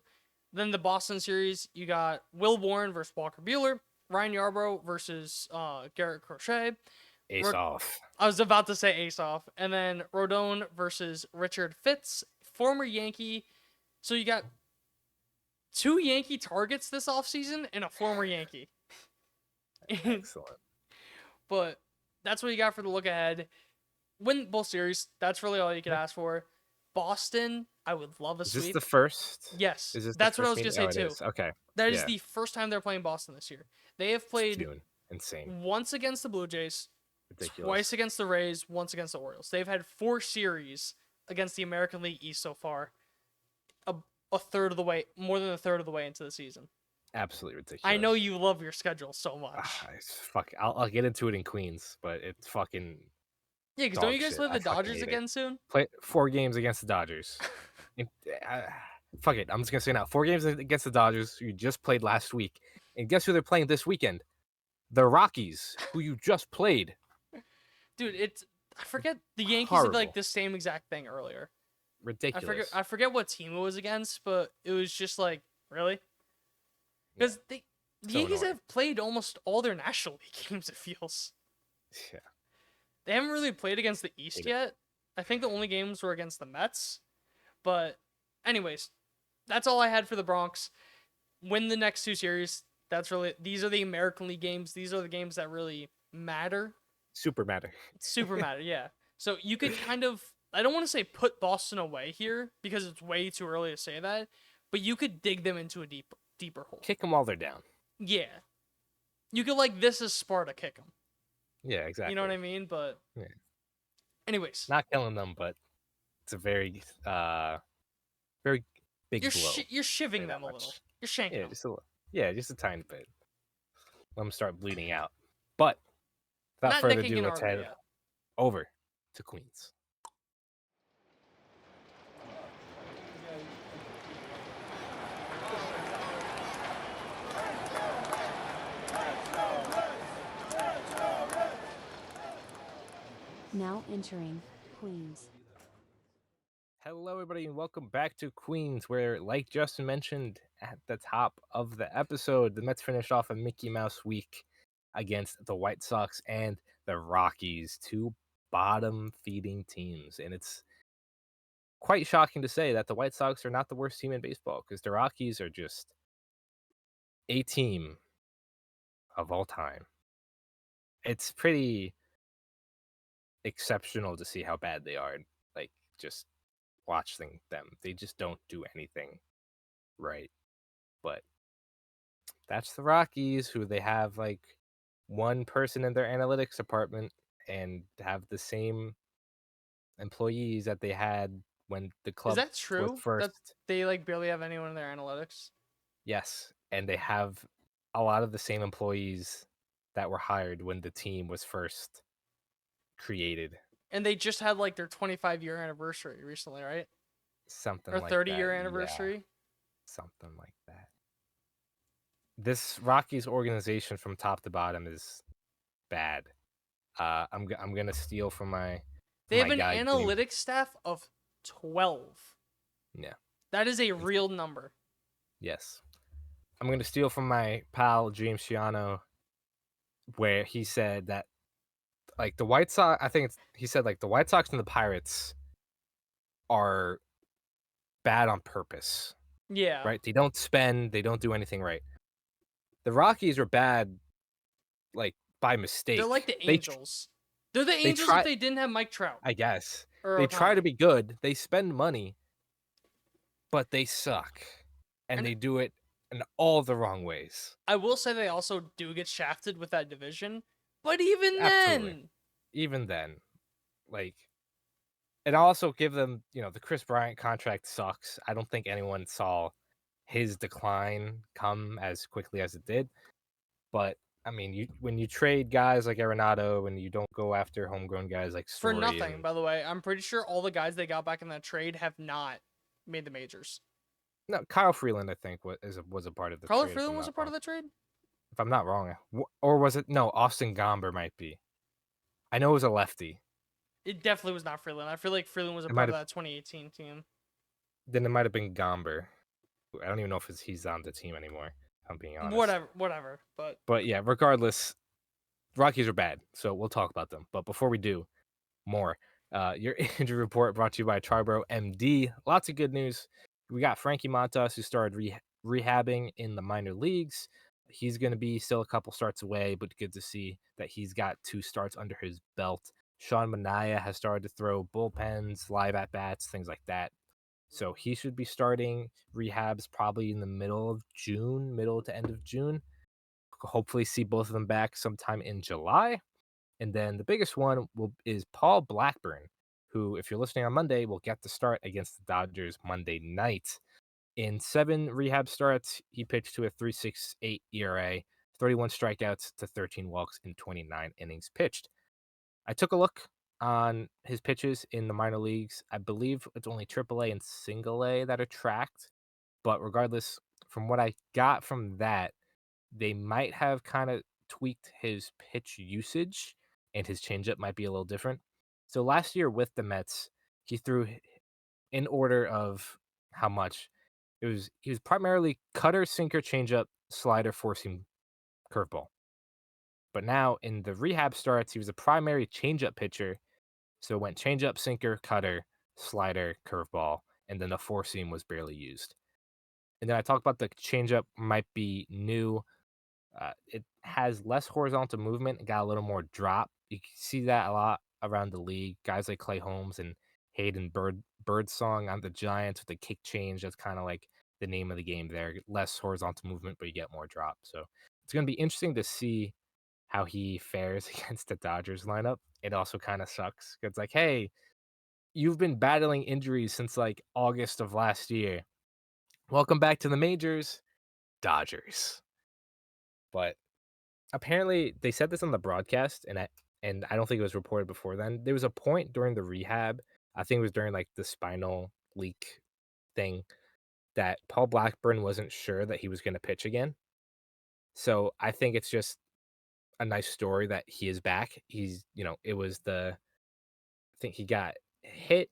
S1: Then the Boston series, you got Will Bourne versus Walker Buehler, Ryan Yarbrough versus Garrett Crochet.
S2: Ace off.
S1: I was about to say Ace off. And then Rodon versus Richard Fitz, former Yankee. So you got 2 Yankee targets this offseason and a former Yankee.
S2: Excellent.
S1: But that's what you got for the look ahead. Win both series. That's really all you could ask for. Boston, I would love a
S2: Is
S1: sweep.
S2: this the first?
S1: Yes.
S2: Is this
S1: that's
S2: the
S1: what I
S2: first
S1: was going to say,
S2: meeting?
S1: too.
S2: It is. Okay.
S1: That is the first time they're playing Boston this year. They have played
S2: June. Insane.
S1: once against the Blue Jays,
S2: Ridiculous.
S1: twice against the Rays, once against the Orioles. They've had 4 series against the American League East so far. A third of the way, more than a third of the way into the season.
S2: Absolutely ridiculous.
S1: I know you love your schedule so much.
S2: I'll get into it in Queens, but it's fucking.
S1: Yeah, because don't you guys play the Dodgers again soon?
S2: Play 4 games against the Dodgers. Fuck it. I'm just gonna say now. 4 games against the Dodgers. You just played last week, and guess who they're playing this weekend? The Rockies, who you just played.
S1: Dude, I forget the Yankees
S2: Horrible.
S1: did like the same exact thing earlier.
S2: Ridiculous.
S1: I forget what team it was against, but it was just like, really? Because the Yankees have played almost all their National League games, it feels.
S2: Yeah.
S1: They haven't really played against the East yet. I think the only games were against the Mets. But anyways, that's all I had for the Bronx. Win the next 2 series. These are the American League games. These are the games that really matter.
S2: Super matter.
S1: Super matter, yeah. So you could kind of, I don't want to say put Boston away here because it's way too early to say that, but you could dig them into a deeper hole.
S2: Kick them while they're down.
S1: Yeah. You could this is Sparta kick them.
S2: Yeah, exactly.
S1: You know what I mean? But anyways.
S2: Not killing them, but it's a very very big blow.
S1: You're shivving them a little. You're shanking them.
S2: Just a tiny bit. Let them start bleeding out. But without
S1: Not
S2: further
S1: nicking
S2: ado,
S1: an
S2: let's
S1: artery
S2: head
S1: yet.
S2: over to Queens.
S3: Now entering Queens.
S2: Hello, everybody, and welcome back to Queens, where, like Justin mentioned at the top of the episode, the Mets finished off a Mickey Mouse week against the White Sox and the Rockies, 2 bottom-feeding teams. And it's quite shocking to say that the White Sox are not the worst team in baseball, because the Rockies are just a team of all time. It's pretty exceptional to see how bad they are. Like, just watching them, they just don't do anything right. But that's the Rockies, who they have like 1 person in their analytics department and have the same employees that they had when the club
S1: Is that true?
S2: was first.
S1: That they barely have anyone in their analytics?
S2: Yes, and they have a lot of the same employees that were hired when the team was first created.
S1: And they just had their 25-year anniversary recently, right?
S2: Something
S1: or
S2: like
S1: 30-year
S2: that.
S1: anniversary.
S2: Yeah, something like that. This Rockies organization from top to bottom is bad. I'm gonna steal from my.
S1: They have
S2: my
S1: an
S2: guy,
S1: analytics staff of 12.
S2: Yeah.
S1: That is a real number.
S2: Yes. I'm gonna steal from my pal James Shiano, where he said that the White Sox, he said the White Sox and the Pirates are bad on purpose.
S1: Yeah.
S2: Right? They don't spend, they don't do anything right. The Rockies are bad by mistake.
S1: They're like the Angels. They're the Angels if they didn't have Mike Trout.
S2: I guess.
S1: Or
S2: they
S1: Ohtani.
S2: try to be good. They spend money, but they suck. And they do it in all the wrong ways.
S1: I will say they also do get shafted with that division. But even
S2: then, and I'll also give them, the Chris Bryant contract sucks. I don't think anyone saw his decline come as quickly as it did. But I mean, when you trade guys like Arenado and you don't go after homegrown guys like Story
S1: for nothing, by the way, I'm pretty sure all the guys they got back in that trade have not made the majors.
S2: No, Kyle Freeland, I think, was a part of the trade.
S1: Kyle Freeland was a part of the trade?
S2: If I'm not wrong. Or was it? No, Austin Gomber might be. I know it was a lefty.
S1: It definitely was not Freeland. I feel like Freeland was a part of that 2018 team.
S2: then it might have been Gomber. I don't even know if he's on the team anymore, if I'm being honest.
S1: Whatever.
S2: But yeah, regardless, Rockies are bad, so we'll talk about them. But before we do, more. Your injury report brought to you by Triboro MD. Lots of good news. We got Frankie Montas, who started rehabbing in the minor leagues. He's going to be still a couple starts away, but good to see that he's got 2 starts under his belt. Sean Manaea has started to throw bullpens, live at bats, things like that. So he should be starting rehabs probably in the middle to end of June. Hopefully see both of them back sometime in July. And then the biggest one is Paul Blackburn, who, if you're listening on Monday, will get the start against the Dodgers Monday night. In 7 rehab starts, he pitched to a 3.68 ERA, 31 strikeouts to 13 walks in 29 innings pitched. I took a look on his pitches in the minor leagues. I believe it's only AAA and Single A that are tracked. But regardless, from what I got from that, they might have kind of tweaked his pitch usage and his changeup might be a little different. So last year with the Mets, he threw in order of how much. He was primarily cutter, sinker, changeup, slider, four seam, curveball. But now in the rehab starts, he was a primary changeup pitcher. So it went changeup, sinker, cutter, slider, curveball, and then the four seam was barely used. And then I talked about the changeup might be new. It has less horizontal movement and got a little more drop. You can see that a lot around the league. Guys like Clay Holmes and Hayden Birdsong on the Giants with the kick change. That's kind of like the name of the game there. Less horizontal movement, but you get more drop. So it's going to be interesting to see how he fares against the Dodgers lineup. It also kind of sucks. It's like, hey, you've been battling injuries since like August of last year. Welcome back to the majors, Dodgers. But apparently they said this on the broadcast, and I don't think it was reported before then. There was a point during the rehab, I think it was during like the spinal leak thing, that Paul Blackburn wasn't sure that he was going to pitch again. So I think it's just a nice story that he is back. He's, it was I think he got hit.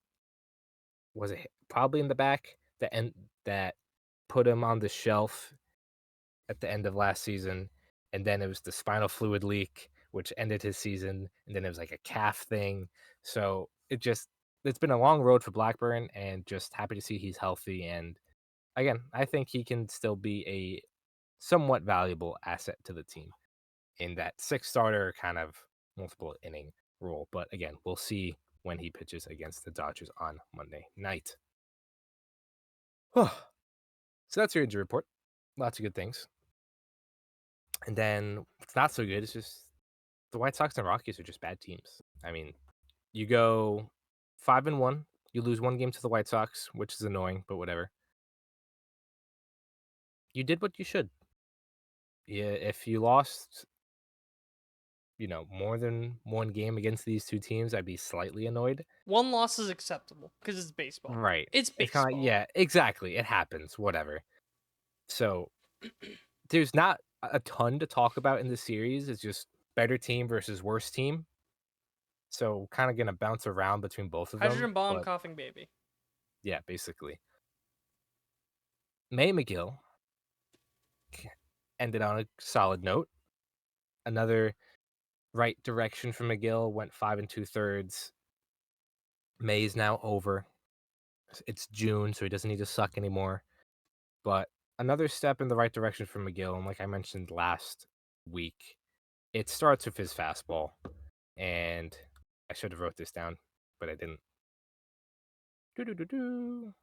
S2: Was it probably in the back that put him on the shelf at the end of last season, and then it was the spinal fluid leak, which ended his season, and then it was like a calf thing. So it's been a long road for Blackburn, and just happy to see he's healthy. And again, I think he can still be a somewhat valuable asset to the team in that 6 starter kind of multiple inning role. But again, we'll see when he pitches against the Dodgers on Monday night. So that's your injury report. Lots of good things. And then it's not so good. It's just the White Sox and Rockies are just bad teams. I mean, you go 5-1, you lose 1 game to the White Sox, which is annoying, but whatever. You did what you should. Yeah, if you lost, more than 1 game against these 2 teams, I'd be slightly annoyed.
S1: 1 loss is acceptable because it's baseball.
S2: Right.
S1: It's
S2: baseball.
S1: baseball.
S2: Yeah, exactly. It happens. Whatever. So there's not a ton to talk about in the series. It's just better team versus worse team. So kind of going to bounce around between both of them.
S1: Hydrogen bomb, coughing baby.
S2: Yeah, basically. May McGill ended on a solid note. Another right direction for McGill, went 5 2/3. May is now over. It's June, so he doesn't need to suck anymore. But another step in the right direction for McGill, and like I mentioned last week, it starts with his fastball. And I should have wrote this down, but I didn't. Don't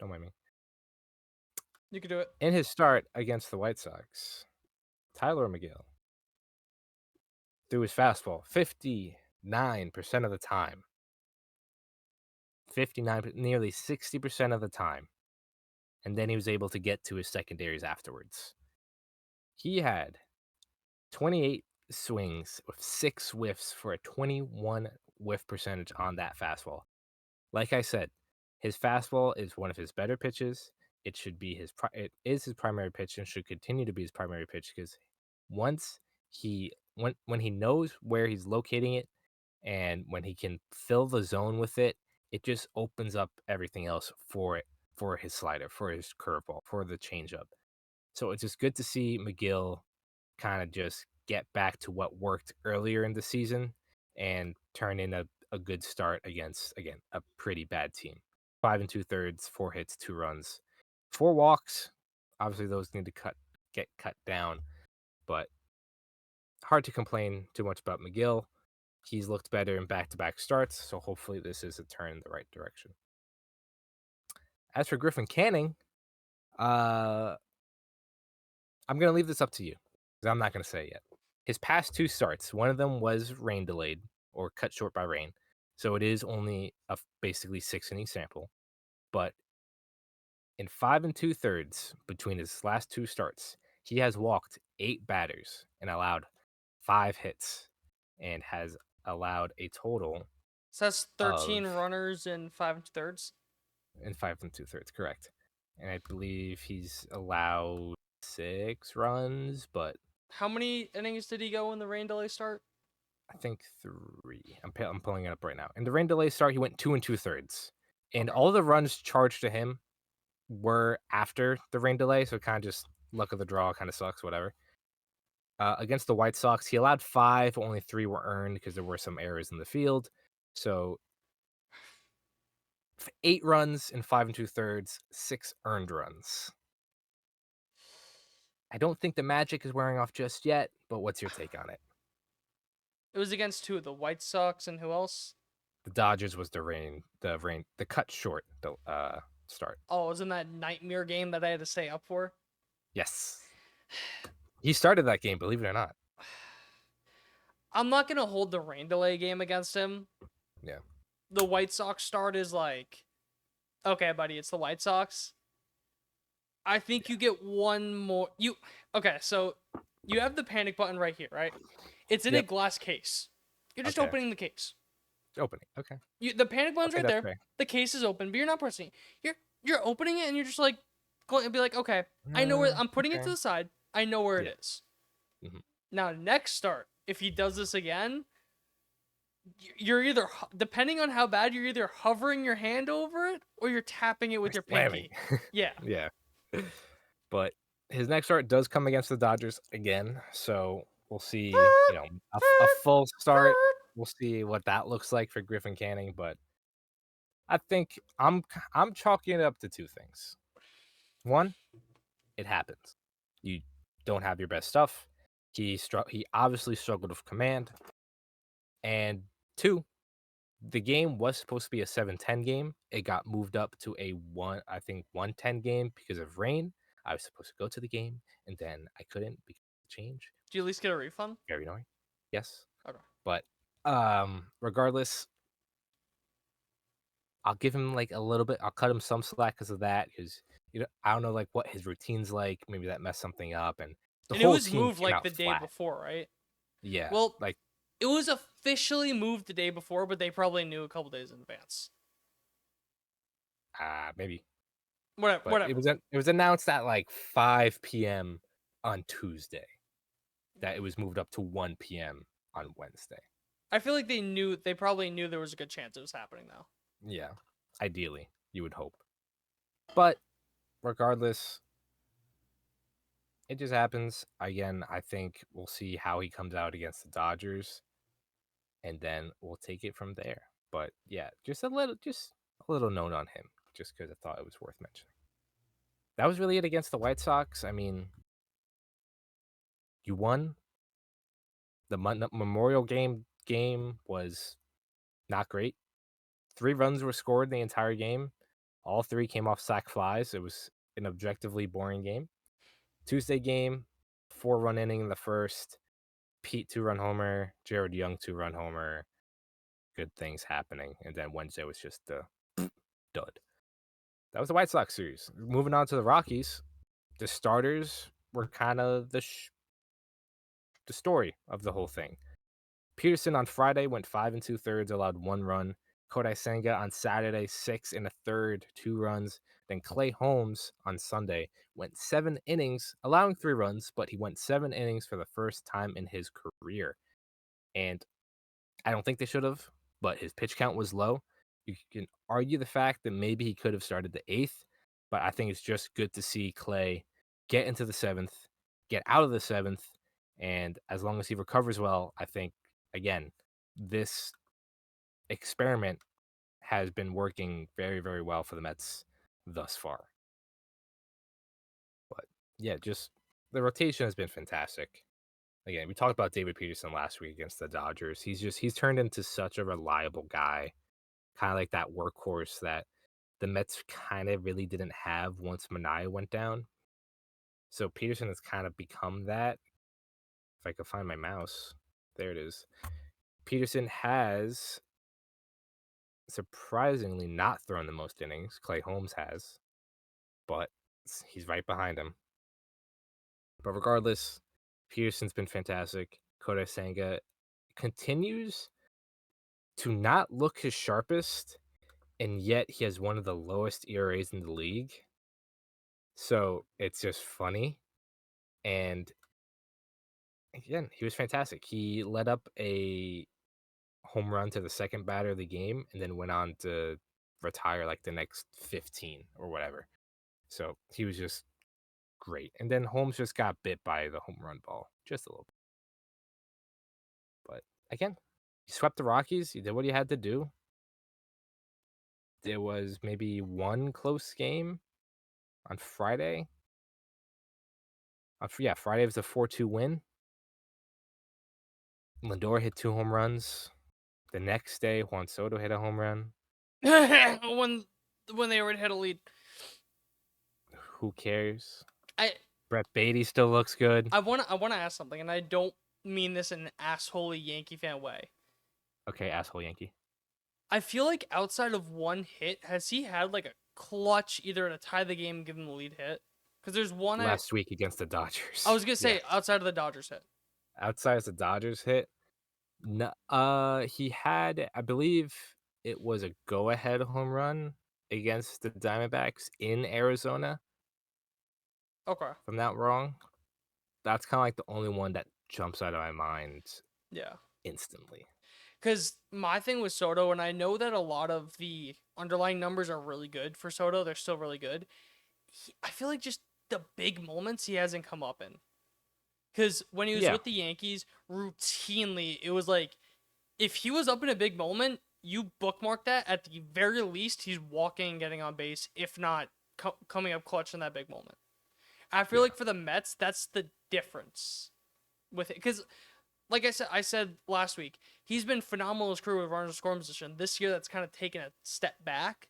S2: mind me.
S1: You can do it.
S2: In his start against the White Sox, Tyler McGill threw his fastball 59% of the time. 59, nearly 60% of the time. And then he was able to get to his secondaries afterwards. He had 28 swings with 6 whiffs for a 21 whiff percentage on that fastball. Like I said, his fastball is one of his better pitches. It should be it is his primary pitch and should continue to be his primary pitch, because once when he knows where he's locating it and when he can fill the zone with it, it just opens up everything else for his slider, for his curveball, for the changeup. So it's just good to see McGill kind of just get back to what worked earlier in the season and turn in a good start against, again, a pretty bad team. 5 2/3, 4 hits, 2 runs, 4 walks. Obviously, those need to get cut down, but hard to complain too much about McGill. He's looked better in back-to-back starts, so hopefully this is a turn in the right direction. As for Griffin Canning, I'm going to leave this up to you because I'm not going to say it yet. His past 2 starts, one of them was rain delayed or cut short by rain, so it is only a basically 6-inning sample. But in 5 2/3 between his last 2 starts, he has walked 8 batters and allowed 5 hits and has allowed a total
S1: So that's 13
S2: of
S1: runners in 5 2/3.
S2: in 5 2/3, correct. And I believe he's allowed 6 runs, but
S1: How many innings did he go in the rain delay start?
S2: I think 3. I'm pulling it up right now. In the rain delay start, he went 2 2/3, and
S1: Okay.
S2: all the runs charged to him were after the rain delay, so kind of just luck of the draw, kind of sucks, whatever. Against the White Sox, he allowed 5, only 3 were earned because there were some errors in the field. So 8 runs in 5 2/3, 6 earned runs. I don't think the magic is wearing off just yet, but what's your take on it?
S1: It was against two, the White Sox and who else?
S2: The Dodgers was the cut short start.
S1: Oh, it was in that nightmare game that I had to stay up for.
S2: Yes. He started that game, believe it or not.
S1: I'm not gonna hold the rain delay game against him.
S2: Yeah.
S1: The White Sox start is like, okay, buddy, it's the White Sox. I think you get one more. Okay? So you have the panic button right here, right? It's in a
S2: Yep.
S1: glass case. You're just
S2: Okay.
S1: opening the case.
S2: Opening. Okay.
S1: The panic button's
S2: Okay,
S1: right
S2: that's
S1: there.
S2: fair.
S1: The case is open, but you're not pressing it. You're opening it and you're just like going to be like, okay, I know where I'm putting it to
S2: Okay.
S1: the side. I know where
S2: Yeah.
S1: it is.
S2: Mhm.
S1: Now next start, if he does this again, you're either depending on how bad, you're either hovering your hand over it or you're tapping it with your
S2: Slamming.
S1: pinky. Yeah.
S2: Yeah. But his next start does come against the Dodgers again, so we'll see, a full start. We'll see what that looks like for Griffin Canning, but I think I'm chalking it up to 2 things. 1, it happens. You don't have your best stuff. He obviously struggled with command. And 2, the game was supposed to be a 7-10 game. It got moved up to a 110 game because of rain. I was supposed to go to the game, and then I couldn't because of the change.
S1: Do you at least get a refund?
S2: Very annoying. Yes.
S1: Okay.
S2: But regardless, I'll give him like a little bit. I'll cut him some slack because of that. Because I don't know like what his routine's like. Maybe that messed something up, and the
S1: And it
S2: whole
S1: was
S2: team
S1: moved
S2: came
S1: like
S2: out
S1: the day
S2: flat.
S1: before, right?
S2: Yeah.
S1: Well,
S2: like
S1: it was officially moved the day before, but they probably knew a couple days in advance.
S2: maybe.
S1: Whatever.
S2: But
S1: Whatever.
S2: it was announced at like 5 p.m. on Tuesday that it was moved up to 1 p.m. on Wednesday.
S1: I feel like they probably knew there was a good chance it was happening though.
S2: Yeah, ideally, you would hope. But regardless, it just happens. Again, I think we'll see how he comes out against the Dodgers, and then we'll take it from there. But yeah, just a little note on him, just because I thought it was worth mentioning. That was really it against the White Sox. I mean, you won. The Memorial game was not great. 3 runs were scored in the entire game. All 3 came off sac flies. It was an objectively boring game. Tuesday game, 4-run inning in the first. Pete 2-run homer. Jared Young 2-run homer. Good things happening. And then Wednesday was just the dud. That was the White Sox series. Moving on to the Rockies, the starters were kind of the story of the whole thing. Peterson on Friday went 5 2/3, allowed 1 run. Kodai Senga on Saturday, 6 1/3, 2 runs. Then Clay Holmes on Sunday went 7 innings, allowing 3 runs, but he went 7 innings for the first time in his career. And I don't think they should have, but his pitch count was low. You can argue the fact that maybe he could have started the 8th, but I think it's just good to see Clay get into the 7th, get out of the 7th, and as long as he recovers well, I think, again, this experiment has been working very, very well for the Mets thus far. But yeah, just the rotation has been fantastic. Again, we talked about David Peterson last week against the Dodgers. He's turned into such a reliable guy, kind of like that workhorse that the Mets kind of really didn't have once Manaea went down. So Peterson has kind of become that. If I could find my mouse, there it is. Peterson has surprisingly not thrown the most innings. Clay Holmes has, but he's right behind him. But regardless, Peterson's been fantastic. Kodai Senga continues to not look his sharpest, and yet he has one of the lowest ERAs in the league. So it's just funny. And again, he was fantastic. He led up a home run to the second batter of the game and then went on to retire like the next 15 or whatever. So he was just great. And then Holmes just got bit by the home run ball just a little bit. But again, he swept the Rockies. He did what he had to do. There was maybe one close game on Friday. Yeah, Friday was a 4-2 win. Lindor hit 2 home runs. The next day, Juan Soto hit a home run.
S1: when they already had a lead.
S2: Who cares?
S1: I
S2: Brett Beatty still looks good.
S1: I wanna ask something, and I don't mean this in an assholey Yankee fan way.
S2: Okay, asshole Yankee.
S1: I feel like outside of one hit, has he had like a clutch either to tie the game, give him the lead hit? Because there's one
S2: Last week against the Dodgers.
S1: I was gonna say
S2: Yeah.
S1: outside of the Dodgers hit.
S2: Outside of the Dodgers hit, no, he had, I believe it was a go-ahead home run against the Diamondbacks in Arizona,
S1: Okay.
S2: if I'm not wrong. That's kind of like the only one that jumps out of my mind
S1: Yeah.
S2: instantly.
S1: Because my thing with Soto, and I know that a lot of the underlying numbers are really good for Soto, they're still really good. I feel like just the big moments he hasn't come up in. Because when he was
S2: Yeah.
S1: with the Yankees, routinely, it was like, if he was up in a big moment, you bookmark that. At the very least, he's walking and getting on base, if not coming up clutch in that big moment. I feel
S2: Yeah.
S1: like for the Mets, that's the difference with it. Because, like I said last week, he's been phenomenal in his career with runners in scoring position. This year, that's kind of taken a step back.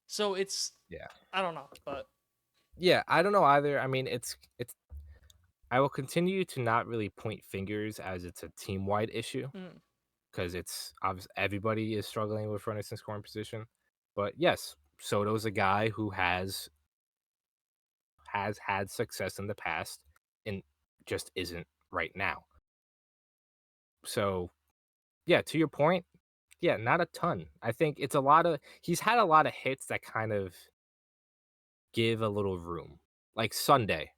S1: So it's,
S2: Yeah.
S1: I don't know, but
S2: Yeah, I don't know either. I mean, it's I will continue to not really point fingers as it's a team-wide issue
S1: mm,
S2: because it's obvious everybody is struggling with runners in scoring position. But yes, Soto's a guy who has had success in the past and just isn't right now. So, yeah, to your point, yeah, not a ton. I think it's a lot of he's had a lot of hits that kind of give a little room. Like Sunday,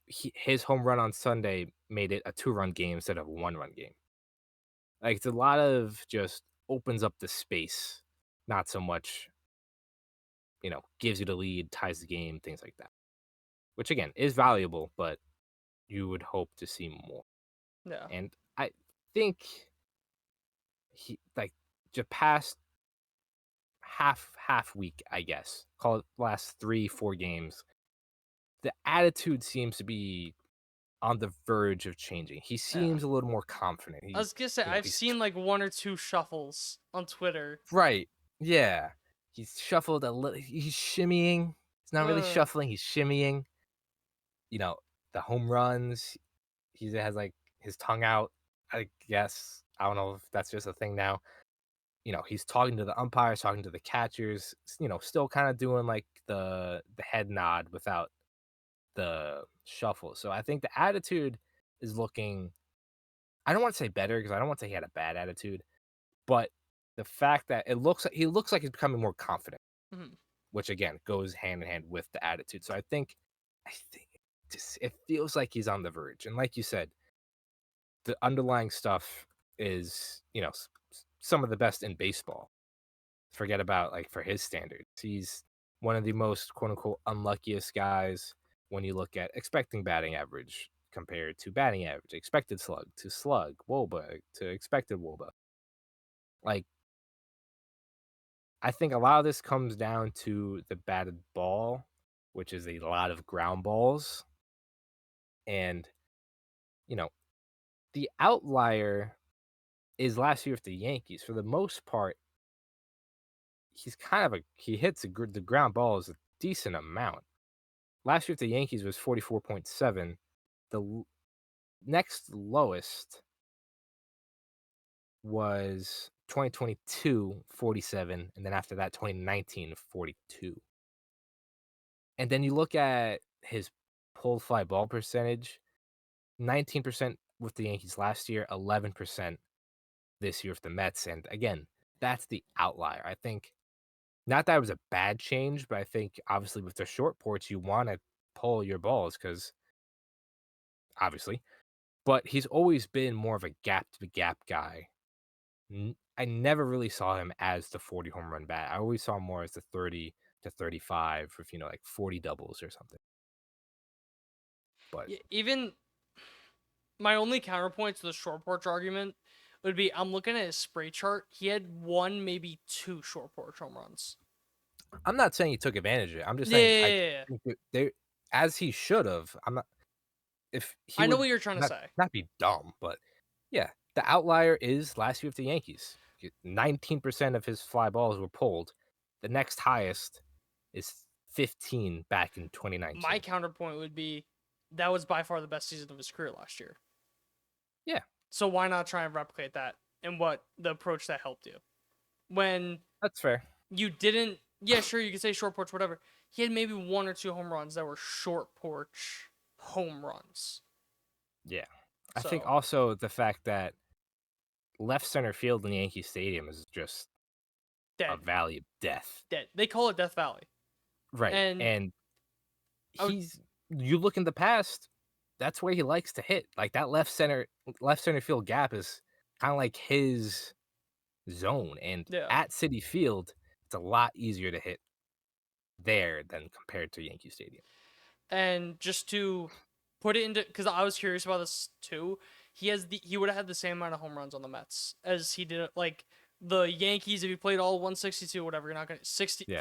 S2: his home run on Sunday made it a 2-run game instead of a 1-run game. Like it's a lot of just opens up the space, not so much, gives you the lead, ties the game, things like that. Which again is valuable, but you would hope to see more.
S1: yeah.
S2: And I think he like just past half week, I guess. Call it last 3-4 games. The attitude seems to be on the verge of changing. He
S1: Yeah.
S2: seems a little more confident.
S1: I was gonna say, I've
S2: He's
S1: seen like one or two shuffles on Twitter.
S2: right. Yeah. He's shuffled a little. He's shimmying. He's not really
S1: Uh,
S2: shuffling. He's shimmying. You know, the home runs. He has like his tongue out. I guess. I don't know if that's just a thing now. He's talking to the umpires, talking to the catchers, still kind of doing like the head nod without the shuffle. So I think the attitude is looking, I don't want to say better because I don't want to say he had a bad attitude, but the fact that he looks like he's becoming more confident,
S1: mhm.
S2: which again goes hand in hand with the attitude. So I think it feels like he's on the verge. And like you said, the underlying stuff is, some of the best in baseball. forget about like for his standards. He's one of the most quote unquote unluckiest guys when you look at expecting batting average compared to batting average, expected slug, WOBA to expected WOBA. Like I think a lot of this comes down to the batted ball, which is a lot of ground balls. And, you know, the outlier is last year with the Yankees. For the most part, he hits the ground balls a decent amount. Last year with the Yankees was 44.7. The next lowest was 2022, 47. And then after that, 2019, 42. And then you look at his pulled fly ball percentage, 19% with the Yankees last year, 11% this year with the Mets. And again, that's the outlier. I think not that it was a bad change, but I think obviously with the short porch, you want to pull your balls because obviously, but he's always been more of a gap to gap guy. I never really saw him as the 40 home run bat. I always saw him more as the 30 to 35 with, like 40 doubles or something. But
S1: Even my only counterpoint to the short porch argument would be I'm looking at his spray chart. He had one, maybe two short porch home runs.
S2: I'm not saying he took advantage of it. I'm just
S1: Yeah,
S2: saying
S1: yeah.
S2: I think they as he should have. I'm not if he
S1: I know
S2: would
S1: what you're trying to say.
S2: not be dumb, but yeah, the outlier is last year with the Yankees. 19% of his fly balls were pulled. The next highest is 15 back in 2019.
S1: My counterpoint would be that was by far the best season of his career last year.
S2: Yeah.
S1: So why not try and replicate that and what the approach that helped you? When
S2: That's fair.
S1: you didn't, yeah, sure, you could say short porch, whatever. He had maybe one or two home runs that were short porch home runs.
S2: Yeah. I think also the fact that left center field in Yankee Stadium is just
S1: dead.
S2: a valley of death.
S1: Dead. They call it Death Valley.
S2: Right. And you look in the past, that's where he likes to hit. Like that left center field gap is kind of like his zone. And at Citi Field, it's a lot easier to hit there than compared to Yankee Stadium.
S1: And just to put it into, because I was curious about this too, he would have had the same amount of home runs on the Mets as he did. Like the Yankees, if he played all 162, whatever, you're not gonna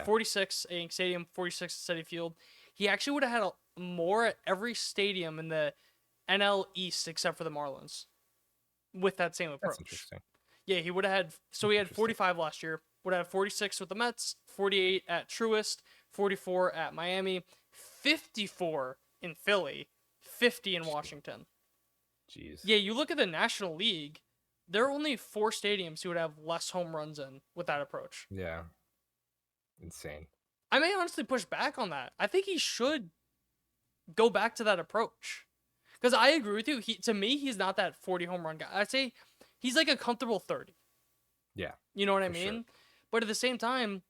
S1: 46 at Yankee Stadium, 46 at Citi Field. He actually would have had more at every stadium in the NL East except for the Marlins with that same approach.
S2: That's interesting.
S1: Yeah, he would have had. So he had 45 last year. Would have 46 with the Mets, 48 at Truist, 44 at Miami, 54 in Philly, 50 in Washington.
S2: Jeez.
S1: Yeah, you look at the National League, there are only 4 stadiums he would have less home runs in with that approach.
S2: Yeah. Insane.
S1: I may honestly push back on that. I think he should go back to that approach. Because I agree with you. To me, he's not that 40 home run guy. I'd say he's like a comfortable 30.
S2: Yeah.
S1: You know what I mean?
S2: Sure.
S1: But at the same time,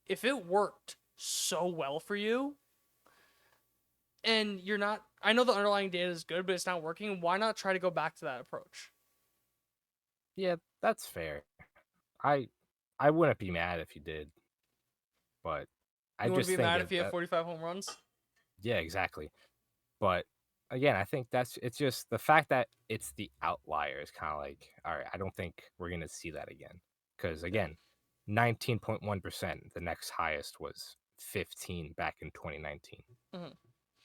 S1: if it worked so well for you, and you're not, I know the underlying data is good, but it's not working, why not try to go back to that approach?
S2: Yeah, that's fair. I wouldn't be mad if you did, but
S1: You wouldn't be mad if you have 45 home runs?
S2: Yeah, exactly. But again, I think it's just the fact that it's the outlier is kind of like, all right, I don't think we're going to see that again. Because again, 19.1%, the next highest was 15 back in 2019.
S1: Mm-hmm.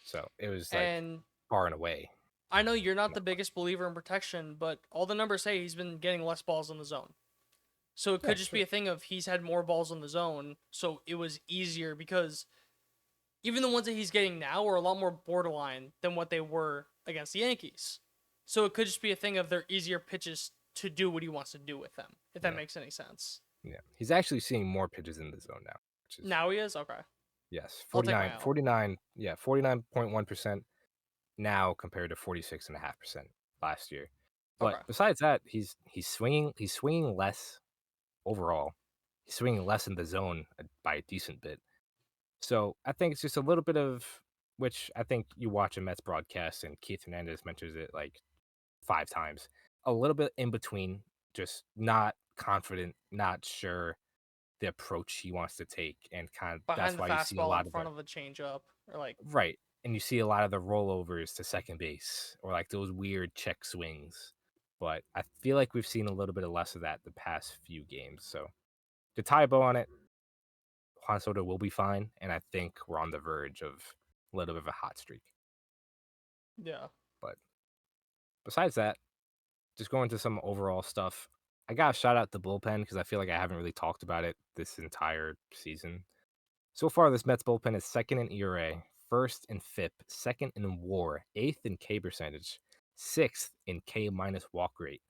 S2: So it was like far and away.
S1: I know you're not the biggest believer in protection, but all the numbers say he's been getting less balls in the zone. So it could just be a thing of he's had more balls in the zone, so it was easier because even the ones that he's getting now are a lot more borderline than what they were against the Yankees. So it could just be a thing of they're easier pitches to do what he wants to do with them, if that makes any sense.
S2: Yeah. He's actually seeing more pitches in the zone now.
S1: Now he is? Okay.
S2: Yes. 49.1% now compared to 46.5% last year. But besides that, he's swinging less overall. He's swinging less in the zone by a decent bit. So I think it's just a little bit of, which I think you watch a Mets broadcast and Keith Hernandez mentions it like 5 times, a little bit in between, just not confident, not sure. the approach he wants to take, and kind of
S1: Behind
S2: that's
S1: the
S2: why you see a
S1: fastball
S2: lot
S1: in
S2: of
S1: front of a changeup, or like
S2: right, and you see a lot of the rollovers to second base or like those weird check swings. But I feel like we've seen a little bit of less of that the past few games. So to tie a bow on it, Juan Soto will be fine, and I think we're on the verge of a little bit of a hot streak.
S1: yeah.
S2: But besides that, just going to some overall stuff. I got to shout out the bullpen because I feel like I haven't really talked about it this entire season. So far, this Mets bullpen is second in ERA, first in FIP, second in WAR, eighth in K percentage, sixth in K minus walk rate.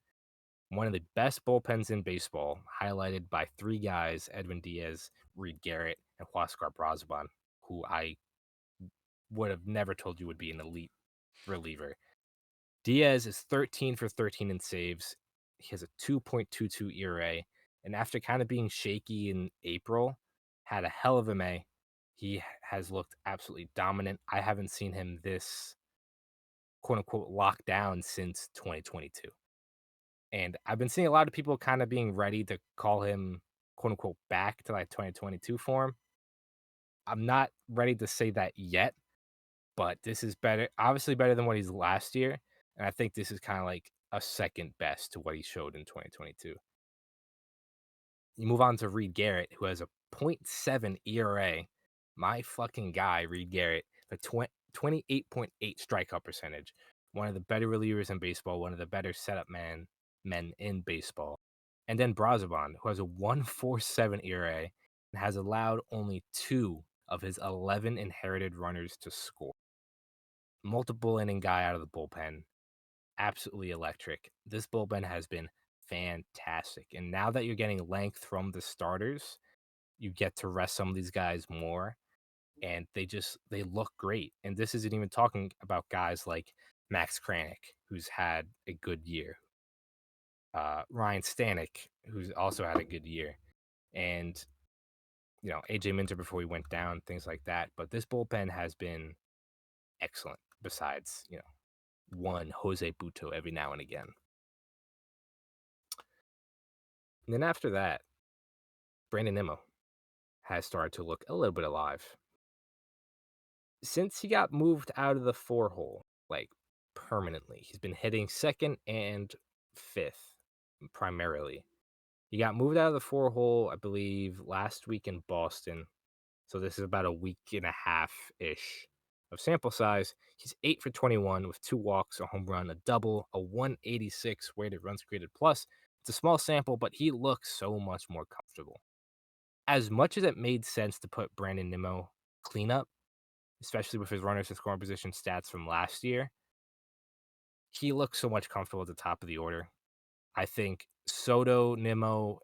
S2: One of the best bullpens in baseball, highlighted by three guys: Edwin Diaz, Reed Garrett, and Huascar Brazoban, who I would have never told you would be an elite reliever. Diaz is 13 for 13 in saves. He has a 2.22 ERA. And after kind of being shaky in April, had a hell of a May. He has looked absolutely dominant. I haven't seen him this quote unquote locked down since 2022. And I've been seeing a lot of people kind of being ready to call him quote unquote back to like 2022 form. I'm not ready to say that yet, but this is better, obviously better than what he's last year. And I think this is kind of like a second best to what he showed in 2022. You move on to Reed Garrett, who has a .7 ERA. My fucking guy, Reed Garrett, a 28.8 strikeout percentage. One of the better relievers in baseball, one of the better setup men in baseball. And then Brazoban, who has a 1.47 ERA and has allowed only 2 of his 11 inherited runners to score. Multiple inning guy out of the bullpen. Absolutely electric. This bullpen has been fantastic. And now that you're getting length from the starters, you get to rest some of these guys more. And they look great. And this isn't even talking about guys like Max Kranick, who's had a good year. Ryan Stanek, who's also had a good year. And, AJ Minter before he went down, things like that. But this bullpen has been excellent besides, one Jose Buto every now and again. And then after that, Brandon Nimmo has started to look a little bit alive. Since he got moved out of the 4-hole, like permanently, he's been hitting second and fifth primarily. He got moved out of the 4-hole, I believe, last week in Boston. So this is about a week and a half-ish of sample size. He's 8 for 21 with 2 walks, a home run, a double, a 186 weighted runs created plus. It's a small sample, but he looks so much more comfortable. As much as it made sense to put Brandon Nimmo cleanup, especially with his runners in scoring position stats from last year, he looks so much comfortable at the top of the order. I think Soto, Nimmo,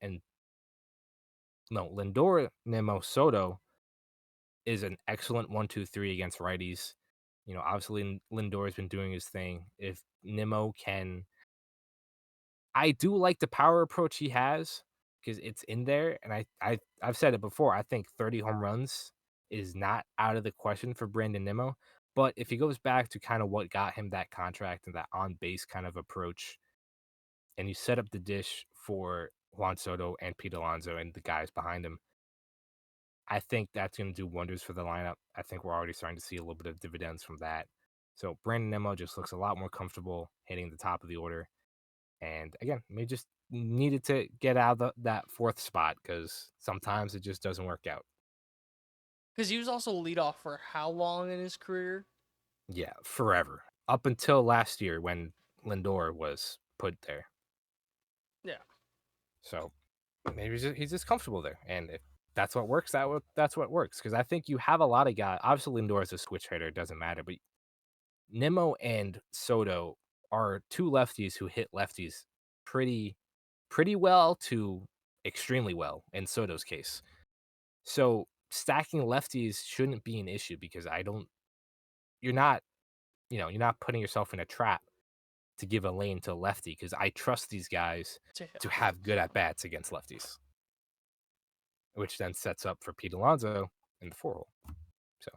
S2: Lindor, Nimmo, Soto is an excellent 1-2-3 against righties. Obviously Lindor has been doing his thing. If Nimmo can, I do like the power approach he has because it's in there, and I've said it before. I think 30 home runs is not out of the question for Brandon Nimmo. But if he goes back to kind of what got him that contract and that on base kind of approach, and you set up the dish for Juan Soto and Pete Alonso and the guys behind him, I think that's going to do wonders for the lineup. I think we're already starting to see a little bit of dividends from that. So Brandon Nimmo just looks a lot more comfortable hitting the top of the order. And again, we just needed to get out of that 4th spot because sometimes it just doesn't work out.
S1: Because he was also leadoff for how long in his career?
S2: Yeah, forever. Up until last year when Lindor was put there.
S1: Yeah.
S2: So maybe he's just comfortable there. And if that's what works, that's what works. Because I think you have a lot of guys. Obviously, Lindor is a switch hitter. It doesn't matter. But Nimmo and Soto are 2 lefties who hit lefties pretty well to extremely well in Soto's case. So stacking lefties shouldn't be an issue because you're not putting yourself in a trap to give a lane to a lefty because I trust these guys to have good at bats against lefties, which then sets up for Pete Alonso in the 4-hole. So,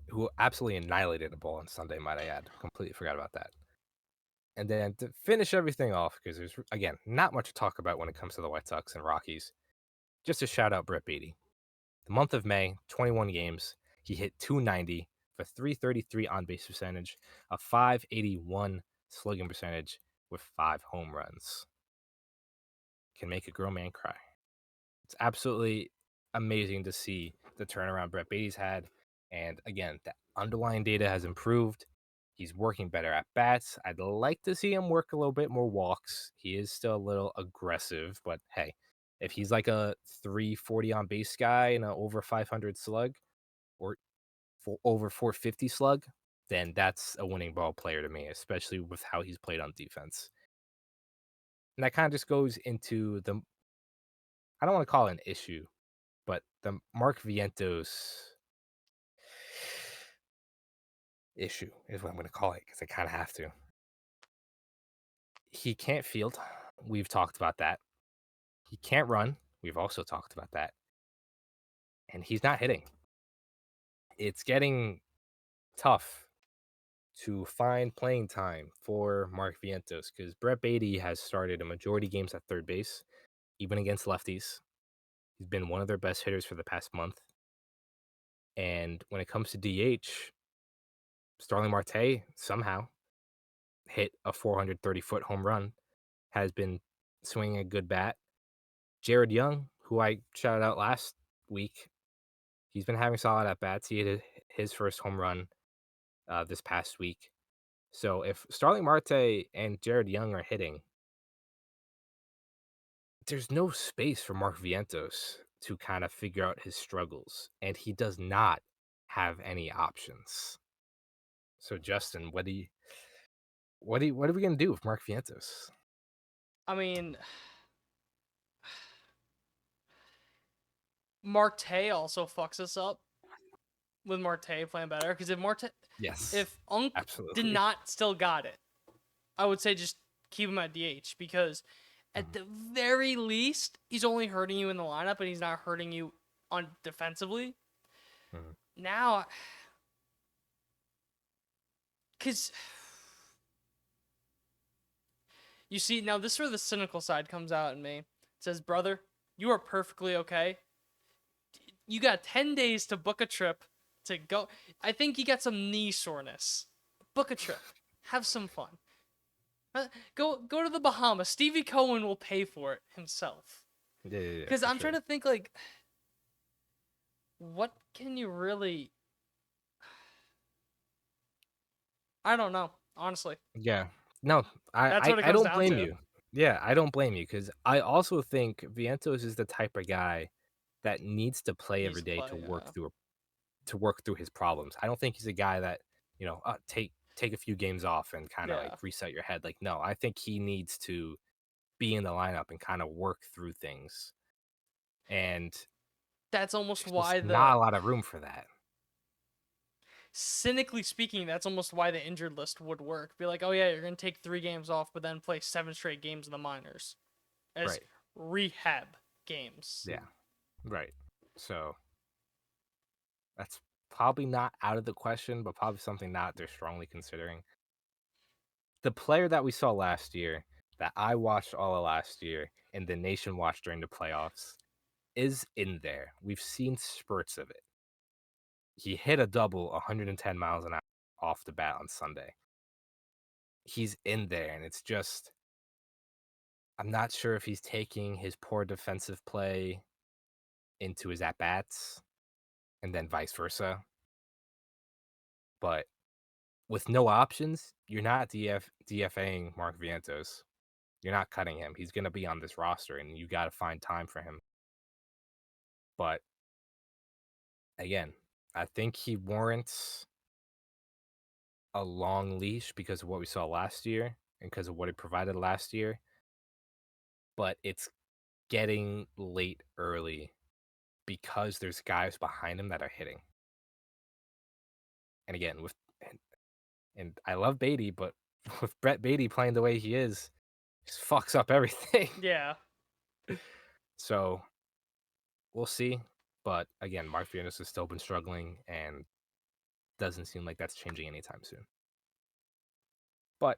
S2: who absolutely annihilated a ball on Sunday, might I add. Completely forgot about that. And then to finish everything off, because there's, again, not much to talk about when it comes to the White Sox and Rockies, just to shout out Brett Beatty. The month of May, 21 games, he hit 290 for 333 on base percentage, a 581 slugging percentage with 5 home runs. Can make a grown man cry. It's absolutely amazing to see the turnaround Brett Beatty's had. And again, the underlying data has improved. He's working better at bats. I'd like to see him work a little bit more walks. He is still a little aggressive, but hey, if he's like a 340 on base guy and a over 500 slug or over 450 slug, then that's a winning ball player to me, especially with how he's played on defense. And that kind of just goes into the, I don't want to call it an issue, but the Mark Vientos issue is what I'm going to call it, because I kind of have to. He can't field. We've talked about that. He can't run. We've also talked about that. And he's not hitting. It's getting tough to find playing time for Mark Vientos, because Brett Beatty has started a majority games at third base, even against lefties. He's been one of their best hitters for the past month. And when it comes to DH, Starling Marte somehow hit a 430-foot home run, has been swinging a good bat. Jared Young, who I shouted out last week, he's been having solid at-bats. He hit his first home run this past week. So if Starling Marte and Jared Young are hitting, there's no space for Mark Vientos to kind of figure out his struggles, and he does not have any options. So Justin, what are we gonna do with Mark Vientos?
S1: I mean, Marte also fucks us up with Marte playing better, because
S2: Yes,
S1: if Unk
S2: absolutely.
S1: did not still got it, I would say just keep him at DH, because at the very least he's only hurting you in the lineup and he's not hurting you on defensively.
S2: Mhm.
S1: Now, because you see, now this is where the cynical side comes out in me. It says, brother, you are perfectly okay. You got 10 days to book a trip to go. I think you got some knee soreness. Book a trip. Have some fun. Go to the Bahamas. Stevie Cohen will pay for it himself.
S2: Yeah,
S1: Because
S2: for
S1: I'm
S2: sure.
S1: trying to think, like, what can you really... I don't know, honestly.
S2: Yeah. No,
S1: That's what it
S2: I
S1: comes
S2: don't
S1: down
S2: blame
S1: to.
S2: you. Yeah, I don't blame you, because I also think Vientos is the type of guy that needs to play every
S1: Needs to
S2: day
S1: play, yeah.
S2: to work through his problems. I don't think he's a guy that, take a few games off and kind of
S1: Yeah.
S2: like reset your head. Like, no, I think he needs to be in the lineup and kind of work through things. And
S1: That's almost
S2: there's just
S1: why
S2: not a lot of room for that.
S1: cynically speaking, that's almost why the injured list would work. Be like, oh yeah, you're going to take 3 games off, but then play 7 straight games in the minors as
S2: Right.
S1: rehab games.
S2: Yeah. Right. So that's probably not out of the question, but probably something that they're strongly considering. The player that we saw last year, that I watched all of last year, and the nation watched during the playoffs, is in there. We've seen spurts of it. He hit a double 110 miles an hour off the bat on Sunday. He's in there, and it's just, I'm not sure if he's taking his poor defensive play into his at-bats and then vice versa. But with no options, you're not DFAing Mark Vientos. You're not cutting him. He's going to be on this roster, and you got to find time for him. But again, I think he warrants a long leash because of what we saw last year and because of what he provided last year. But it's getting late early because there's guys behind him that are hitting. And again, and I love Beatty, but with Brett Beatty playing the way he is, just fucks up everything.
S1: Yeah.
S2: So we'll see. But again, Mark Vientos has still been struggling and doesn't seem like that's changing anytime soon. But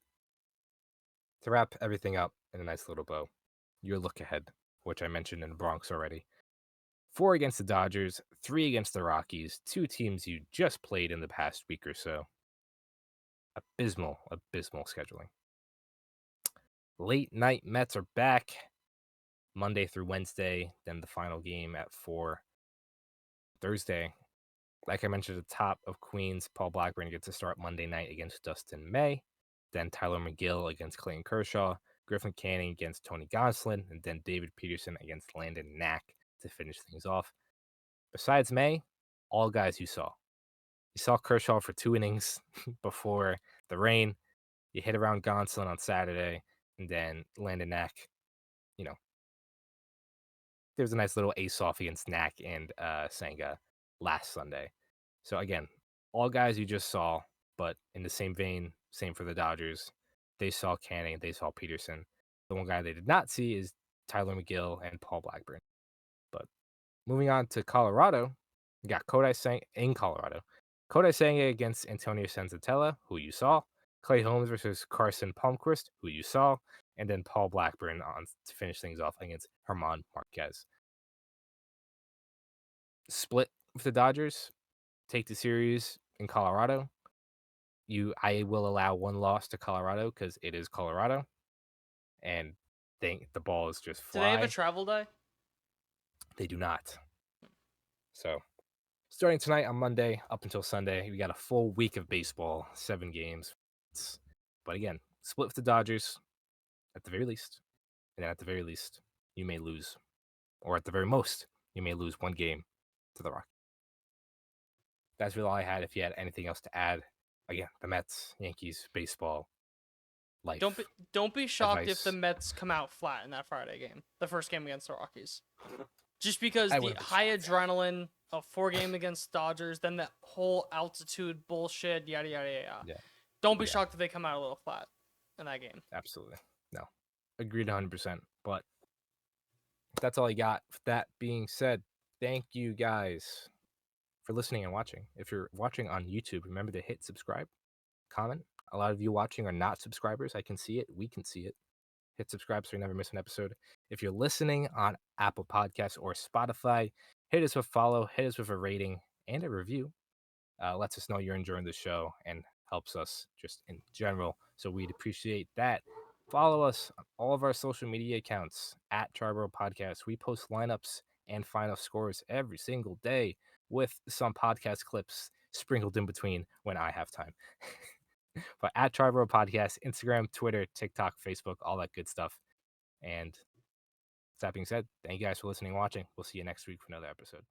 S2: To wrap everything up in a nice little bow, your look ahead, which I mentioned in the Bronx already. 4 against the Dodgers, 3 against the Rockies, 2 teams you just played in the past week or so. Abysmal scheduling. Late night Mets are back Monday through Wednesday, then the final game at 4 Thursday. Like I mentioned at the top of Queens, Paul Blackburn gets to start Monday night against Dustin May, then Tyler McGill against Clayton Kershaw, Griffin Canning against Tony Gonsolin, and then David Peterson against Landon Knack to finish things off. Besides May, all guys you saw. You saw Kershaw for 2 innings before the rain. You hit around Gonsolin on Saturday, and then Landon Knack, there was a nice little ace-off against Knack and Senga last Sunday. So again, all guys you just saw, but in the same vein, same for the Dodgers. They saw Canning, they saw Peterson. The one guy they did not see is Tyler McGill and Paul Blackburn. But moving on to Colorado, you got Kodai Senga in Colorado. Kodai Senga against Antonio Senzatella, who you saw. Clay Holmes versus Carson Palmquist, who you saw. And then Paul Blackburn on to finish things off against Herman Marquez. Split with the Dodgers, take the series in Colorado. I will allow 1 loss to Colorado because it is Colorado, and think the ball is just
S1: Do
S2: fly.
S1: they have a travel day?
S2: They do not. So, starting tonight on Monday up until Sunday, we got a full week of baseball, 7 games. But again, split with the Dodgers at the very least, and then at the very least, you may lose, or at the very most, you may lose 1 game to the Rockies. That's really all I had. If you had anything else to add, again, the Mets, Yankees, baseball, life.
S1: Don't be shocked if the
S2: advice.
S1: Mets come out flat in that Friday game, the first game against the Rockies. Just because
S2: I
S1: the
S2: wouldn't be
S1: high
S2: shocked.
S1: adrenaline of 4 game against Dodgers, then that whole altitude bullshit, yada yada yada.
S2: Yeah.
S1: Don't be
S2: Yeah.
S1: shocked if they come out a little flat in that game.
S2: Absolutely. No. Agreed 100%. But that's all I got. With that being said, thank you guys for listening and watching. If you're watching on YouTube, remember to hit subscribe, comment. A lot of you watching are not subscribers. I can see it. We can see it. Hit subscribe so you never miss an episode. If you're listening on Apple Podcasts or Spotify, hit us with follow, hit us with a rating and a review. Lets us know you're enjoying the show and helps us just in general. So we'd appreciate that. Follow us on all of our social media accounts at Triboro Podcast. We post lineups and final scores every single day with some podcast clips sprinkled in between when I have time. But at Triboro Podcast, Instagram, Twitter, TikTok, Facebook, all that good stuff. And that being said, thank you guys for listening and watching. We'll see you next week for another episode.